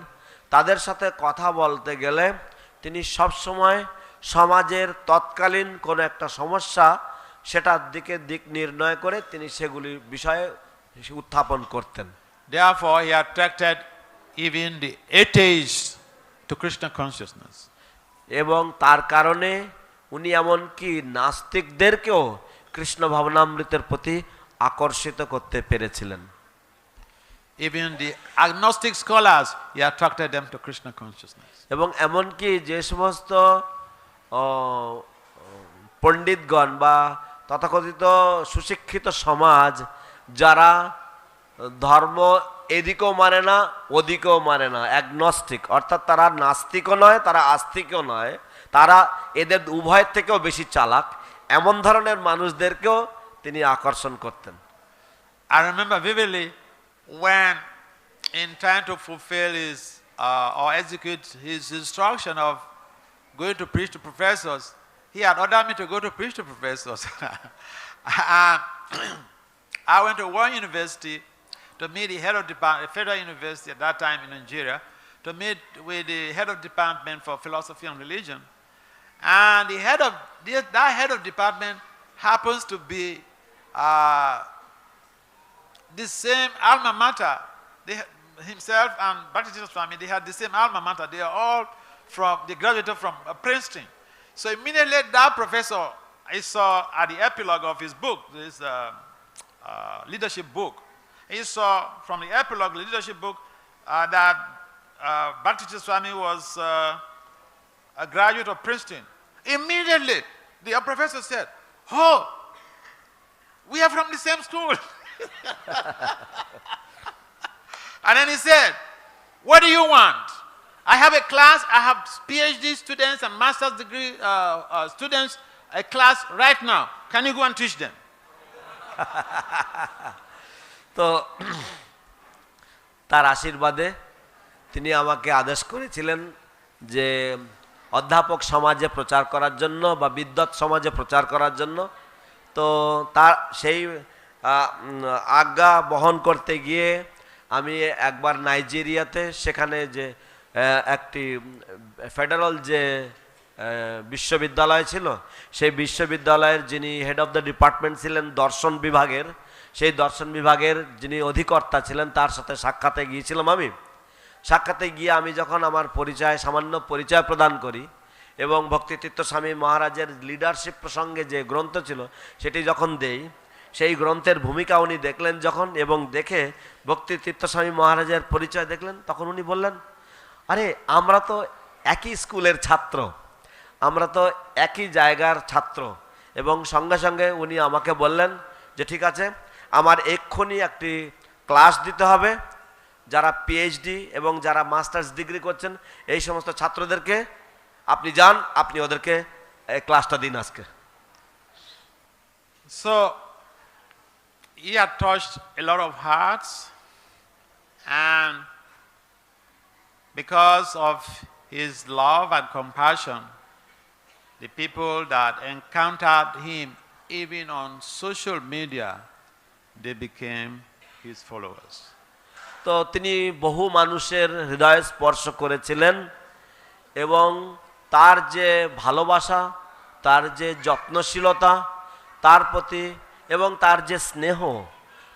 Speaker 2: তাদের সাথে কথা বলতে গেলে তিনি সবসময় সমাজের তৎকালীন কোনো একটা সমস্যা সেটার দিক নির্ণয় করে তিনি সেগুলি বিষয়ে উত্থাপন করতেন।
Speaker 1: Therefore, he attracted even the atheists to Krishna consciousness.
Speaker 2: এবং তার কারণে উনি এমনকি নাস্তিকদেরকেও কৃষ্ণ ভাবনামৃতের প্রতি আকর্ষিত করতে পেরেছিলেন।
Speaker 1: Even the agnostic scholars, he attracted them to Krishna consciousness.
Speaker 2: এবং এমনকি যে সমস্ত পণ্ডিতগণ বা তথাকথিত সুশিক্ষিত সমাজ যারা ধর্ম এদিকেও মানে না ওদিকেও মানে না, অ্যাগনস্টিক, অর্থাৎ তারা নাস্তিকও নয় তারা আস্তিকও নয়, তারা এদের উভয়ের থেকেও বেশি চালাক, এমন ধরনের মানুষদেরকেও তিনি আকর্ষণ করতেন।
Speaker 1: I remember vividly when in trying to fulfill his or execute his instruction of going to preach to professors, he had ordered me to go to preach to professors. And I went to one university to meet the head of department, a federal university at that time in Nigeria, to meet with the head of department for philosophy and religion. And the head of that head of department happens to be the same alma mater. Himself and Bhakti Swami, they had the same alma mater. They are all they graduated from Princeton. So immediately that professor, I saw at the epilogue of his book, this leadership book, he saw from the epilogue leadership book that Bhakti Swami was a graduate of Princeton. Immediately the professor said, "Oh, we are from the same school." And then he said, "What do you want? I have a class, I have PhD students and master's degree students, a class right now. Can you go and teach them?"
Speaker 2: তো তার আশীর্বাদে তিনি আমাকে আদেশ করেছিলেন যে অধ্যাপক সমাজে প্রচার করার জন্য বা বিদ্বৎ সমাজে প্রচার করার জন্য। তো তার সেই আজ্ঞা বহন করতে গিয়ে আমি একবার নাইজেরিয়াতে সেখানে যে একটি ফেডারাল যে বিশ্ববিদ্যালয় ছিল সেই বিশ্ববিদ্যালয়ের যিনি হেড অফ দ্য ডিপার্টমেন্ট ছিলেন দর্শন বিভাগের, সেই দর্শন বিভাগের যিনি অধিকর্তা ছিলেন তার সাথে সাক্ষাতে গিয়েছিলাম আমি। সাক্ষাতে গিয়ে আমি যখন আমার সামান্য পরিচয় প্রদান করি এবং ভক্তিতীর্থ স্বামী মহারাজের লিডারশিপ প্রসঙ্গে যে গ্রন্থ ছিল সেটি যখন দেই, সেই গ্রন্থের ভূমিকা উনি দেখলেন যখন এবং দেখে ভক্তিতীর্থ স্বামী মহারাজের পরিচয় দেখলেন, তখন উনি বললেন, আরে আমরা তো একই স্কুলের ছাত্র, আমরা তো একই জায়গার ছাত্র। এবং সঙ্গে সঙ্গে উনি আমাকে বললেন যে ঠিক আছে, আমার এক্ষুনি একটি ক্লাস দিতে হবে, যারা পিএইচডি এবং যারা মাস্টার্স ডিগ্রি করছেন এই সমস্ত ছাত্রদেরকে আপনি যান, আপনি ওদেরকে এই ক্লাসটা দিন আজকে।
Speaker 1: So he had touched a lot of hearts, and because of his love and compassion, the people that encountered him even on social media, they became his followers.
Speaker 2: তো তিনি বহু মানুষের হৃদয় স্পর্শ করেছিলেন এবং তার যে ভালোবাসা, তার যে যত্নশীলতা তার প্রতি এবং তার যে স্নেহ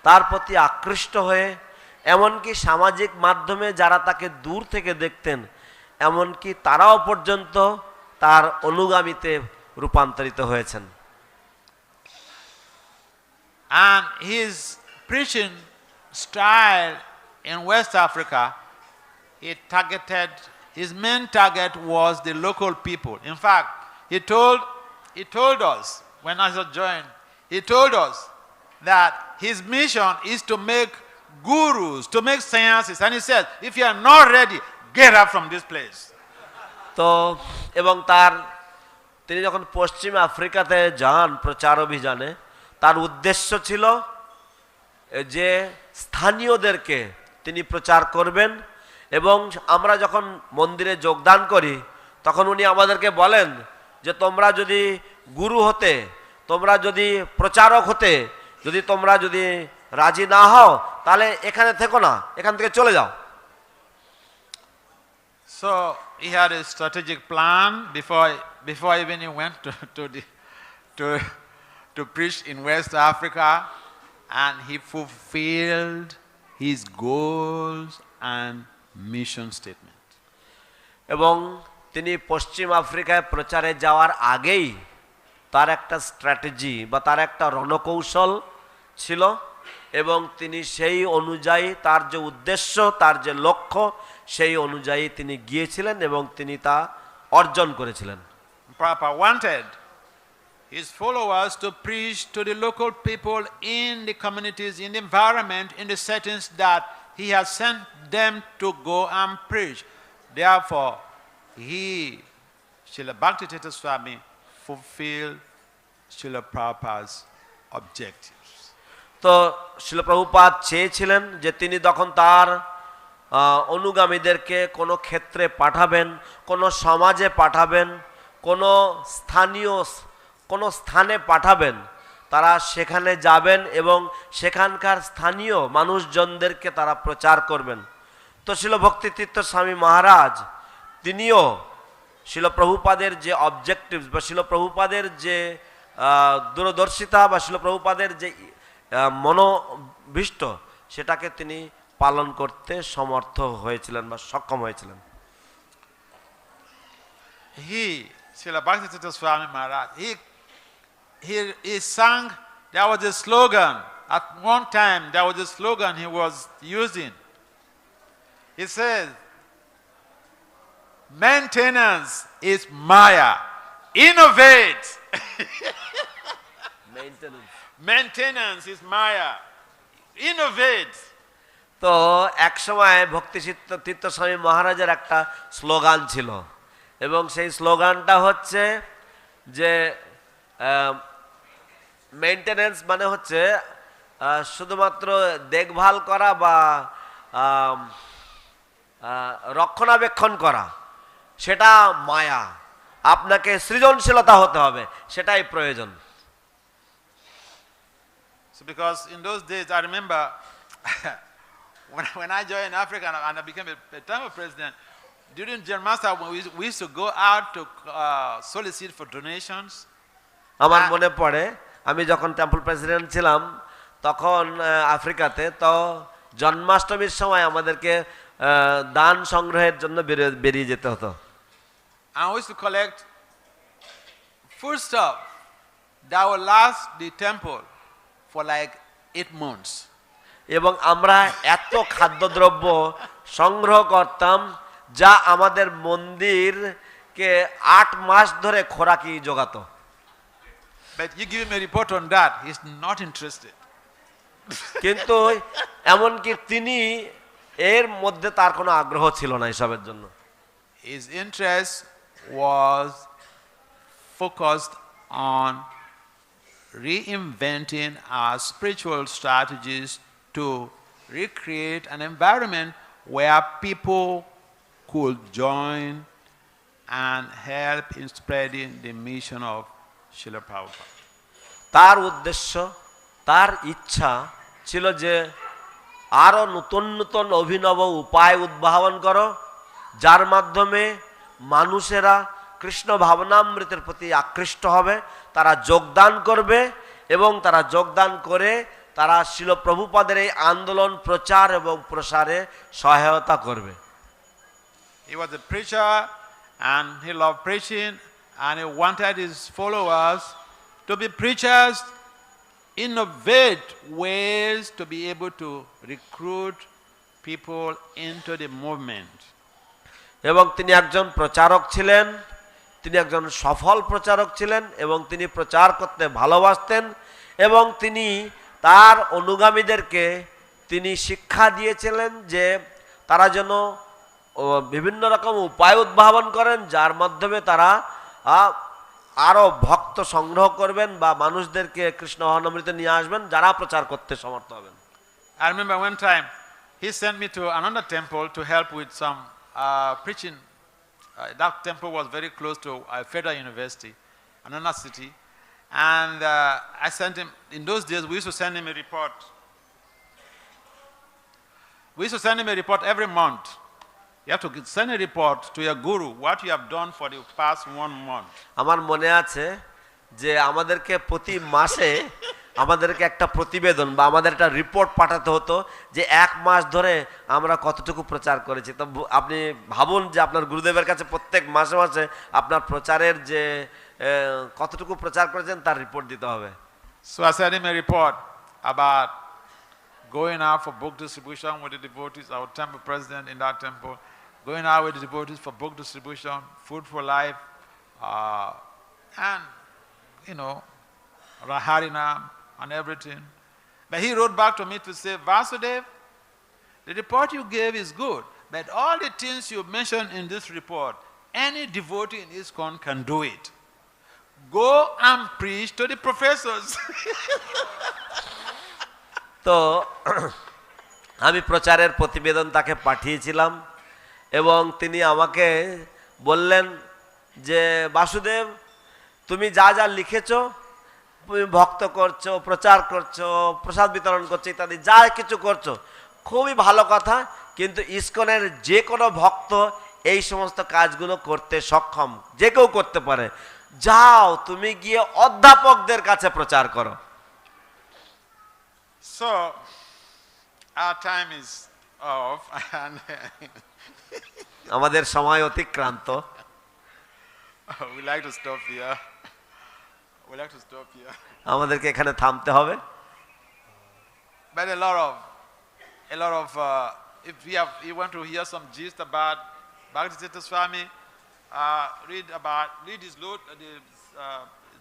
Speaker 2: তার প্রতি আকৃষ্ট হয়ে এমনকি সামাজিক মাধ্যমে যারা তাকে দূর থেকে দেখতেন এমনকি তারাও পর্যন্ত তার অনুগামীতে রূপান্তরিত হয়েছেন।
Speaker 1: And his preaching style in West Africa, his main target was the local people. In fact, he told us when I joined, he told us that his mission is to make gurus, to make sciences, and he said, if you are not ready, get up from this place.
Speaker 2: তো এবং তিনি যখন পশ্চিম আফ্রিকাতে যান প্রচার অভিযানে, তার উদ্দেশ্য ছিল যে স্থানীয়দেরকে তিনি প্রচার করবেন। এবং আমরা যখন মন্দিরে যোগদান করি তখন উনি আমাদেরকে বলেন যে তোমরা যদি গুরু হতে, তোমরা যদি প্রচারক হতে, তোমরা যদি রাজি না হও তাহলে এখানে থেকো না, এখান থেকে চলে যাও।
Speaker 1: So he had a strategic plan before even he went to preach in West Africa, and he fulfilled his goals and mission statement.
Speaker 2: এবং তিনি পশ্চিম আফ্রিকায় প্রচারে যাওয়ার আগেই তার একটা স্ট্র্যাটেজি বা তার একটা রণকৌশল ছিল এবং তিনি সেই অনুযায়ী তার যে উদ্দেশ্য, তার যে লক্ষ্য সেই অনুযায়ী তিনি গিয়েছিলেন এবং তিনি তা অর্জন করেছিলেন।
Speaker 1: Papa wanted his followers to preach to the local people in the communities, in the environment, in the settings that he has sent them to go and preach. Therefore, Srila Bhakti Swami, fulfilled Srila Prabhupada's objectives.
Speaker 2: তো শিল প্রভুপাদ চেয়েছিলেন যে তিনি তখন তার অনুগামীদেরকে কোনো ক্ষেত্রে পাঠাবেন, কোনো সমাজে পাঠাবেন, কোনো স্থানে পাঠাবেন, তারা সেখানে যাবেন এবং সেখানকার স্থানীয় মানুষজনদেরকে তারা প্রচার করবেন। তো শিল ভক্তিতীর্থ স্বামী মহারাজ তিনিও শিল প্রভুপাদের যে অবজেক্টিভস বা শিল প্রভুপাদের যে দূরদর্শিতা বা শিল প্রভুপাদের যে মনোভীষ্ট সেটাকে তিনি পালন করতে সমর্থ হয়েছিলেন বা সক্ষম হয়েছিলেন।
Speaker 1: Srila Bhakti Swami Maharaj, he sang, there was a slogan, at one time there was a slogan he was using. He says, maintenance is Maya, innovate. Maintenance is Maya, innovate.
Speaker 2: তো এক সময় ভক্তি তীর্থ স্বামী মহারাজের একটা স্লোগান ছিল এবং সেই স্লোগানটা হচ্ছে যে মেইনটেনেন্স মানে হচ্ছে শুধুমাত্র দেখভাল করা বা রক্ষণাবেক্ষণ করা, সেটা মায়া, আপনাকে সৃজনশীলতা হতে হবে, সেটাই প্রয়োজন।
Speaker 1: So because in those days I remember when I joined Africa and I became a temple president, during Janmastha we used to go out to solicit for donations.
Speaker 2: আমার মনে পড়ে আমি যখন টেম্পল প্রেসিডেন্ট ছিলাম তখন আফ্রিকাতে, তো জন্মাষ্টমীর সময় আমাদেরকে দান সংগ্রহের জন্য বেরিয়ে যেতে হতো।
Speaker 1: And we used to collect food stuff that would last the temple for like 8 months.
Speaker 2: এবং আমরা এত খাদ্যদ্রব্য সংগ্রহ করতাম যা আমাদের মন্দিরকে 8 মাস ধরে খোরাকি জোগাতো।
Speaker 1: But you give him a report on that, he's not interested.
Speaker 2: কিন্তু এমনকি তিনি এর মধ্যে তার কোনো আগ্রহ ছিল না এসবের জন্য।
Speaker 1: His interest was focused on reinventing our spiritual strategies to recreate an environment where people could join and help in spreading the mission of Srila Prabhupada.
Speaker 2: তার উদ্দেশ্য, তার ইচ্ছা ছিল যে আরো নতুন নতুন অভিনব উপায় উদ্ভাবন করো, যার মাধ্যমে মানুষেরা কৃষ্ণ ভাবনামৃতের প্রতি আকৃষ্ট হবে, তারা যোগদান করবে এবং তারা যোগদান করে তারা শিল প্রভুপাদের এই আন্দোলন প্রচার এবং প্রসারে সহায়তা করবে।
Speaker 1: He was a preacher and he loved preaching, and he wanted his followers to be preachers, innovate ways to be able to recruit people into the movement.
Speaker 2: এবং তিনি একজন প্রচারক ছিলেন, তিনি একজন সফল প্রচারক ছিলেন এবং তিনি প্রচার করতে ভালোবাসতেন এবং তিনি তার অনুগামীদেরকে তিনি শিক্ষা দিয়েছিলেন যে তারা যেন বিভিন্ন রকম উপায় উদ্ভাবন করেন, যার মাধ্যমে তারা আরো ভক্ত সংগ্রহ করবেন বা মানুষদেরকে কৃষ্ণ ভাবনামৃতে নিয়ে আসবেন, যারা প্রচার করতে সমর্থ হবেন।
Speaker 1: I remember one time he sent me to another temple to help with some preaching. That temple was very close to Federal University, another city, and I sent him. In those days, we used to send him a report. We used to send him a report every month. You have to send a report to your guru what you have done for the past 1 month.
Speaker 2: আমার মনে আছে যে আমাদেরকে প্রতি মাসে আমাদেরকে একটা প্রতিবেদন বা আমাদের একটা রিপোর্ট পাঠাতে হতো যে 1 মাস ধরে আমরা কতটুকু প্রচার করেছি। তো আপনি ভাবুন যে আপনার গুরুদেবের কাছে প্রত্যেক মাসে মাসে আপনার প্রচারের যে কতটুকু প্রচার করেছেন তার রিপোর্ট দিতে হবে।
Speaker 1: So I sent him a report about going out for book distribution with the devotees, our temple president in that temple, going out with the devotees for book distribution, food for life, and, you know, Harinam and everything. But he wrote back to me to say, Vasudev, the report you gave is good, but all the things you mentioned in this report, any devotee in ISKCON can do it. Go and preach to the professors.
Speaker 2: তো আমি প্রচারের প্রতিবেদন তাকে পাঠিয়েছিলাম এবং তিনি আমাকে বললেন যে বাসুদেব, তুমি যা যা লিখেছো, তুমি ভক্ত করছো, প্রচার করছো, প্রসাদ বিতরণ করছো ইত্যাদি যা কিছু করছো খুবই ভালো কথা, কিন্তু ইসকনের যে কোনো ভক্ত এই সমস্ত কাজগুলো করতে সক্ষম, যে কেউ করতে পারে। যাও তুমি গিয়ে অধ্যাপকদের কাছে প্রচার করো।
Speaker 1: So, our time is off, and
Speaker 2: আমাদের সময় অতিক্রান্ত।
Speaker 1: we like to stop here. We like to stop here.
Speaker 2: আমাদেরকে এখানে থামতে হবে।
Speaker 1: But a lot of, if you want to hear some gist about Bhakti Swami, read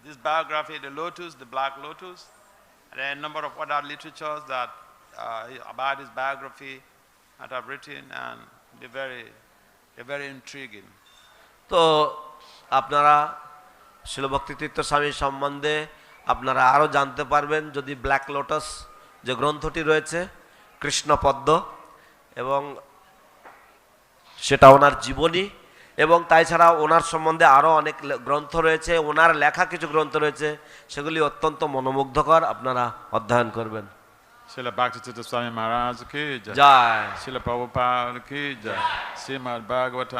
Speaker 1: this biography, the Lotus, the Black Lotus, and a number of other literatures that about his biography that I've written, and they're very intriguing.
Speaker 2: তো আপনারা শিল ভক্তিতীর্থ স্বামীর সম্বন্ধে আপনারা আরও জানতে পারবেন যদি ব্ল্যাক লোটাস যে গ্রন্থটি রয়েছে কৃষ্ণপদ্ম, এবং সেটা ওনার জীবনী, এবং তাই ছাড়া ওনার সম্বন্ধে আরও অনেক গ্রন্থ রয়েছে, ওনার লেখা কিছু গ্রন্থ রয়েছে, সেগুলি অত্যন্ত মনোমুগ্ধকর, আপনারা অধ্যয়ন করবেন।
Speaker 1: Srila Bhakti Swami Maharaja ki jai.
Speaker 2: জয়।
Speaker 1: Srila Prabhupada ki jai. Srimad Bhagavatam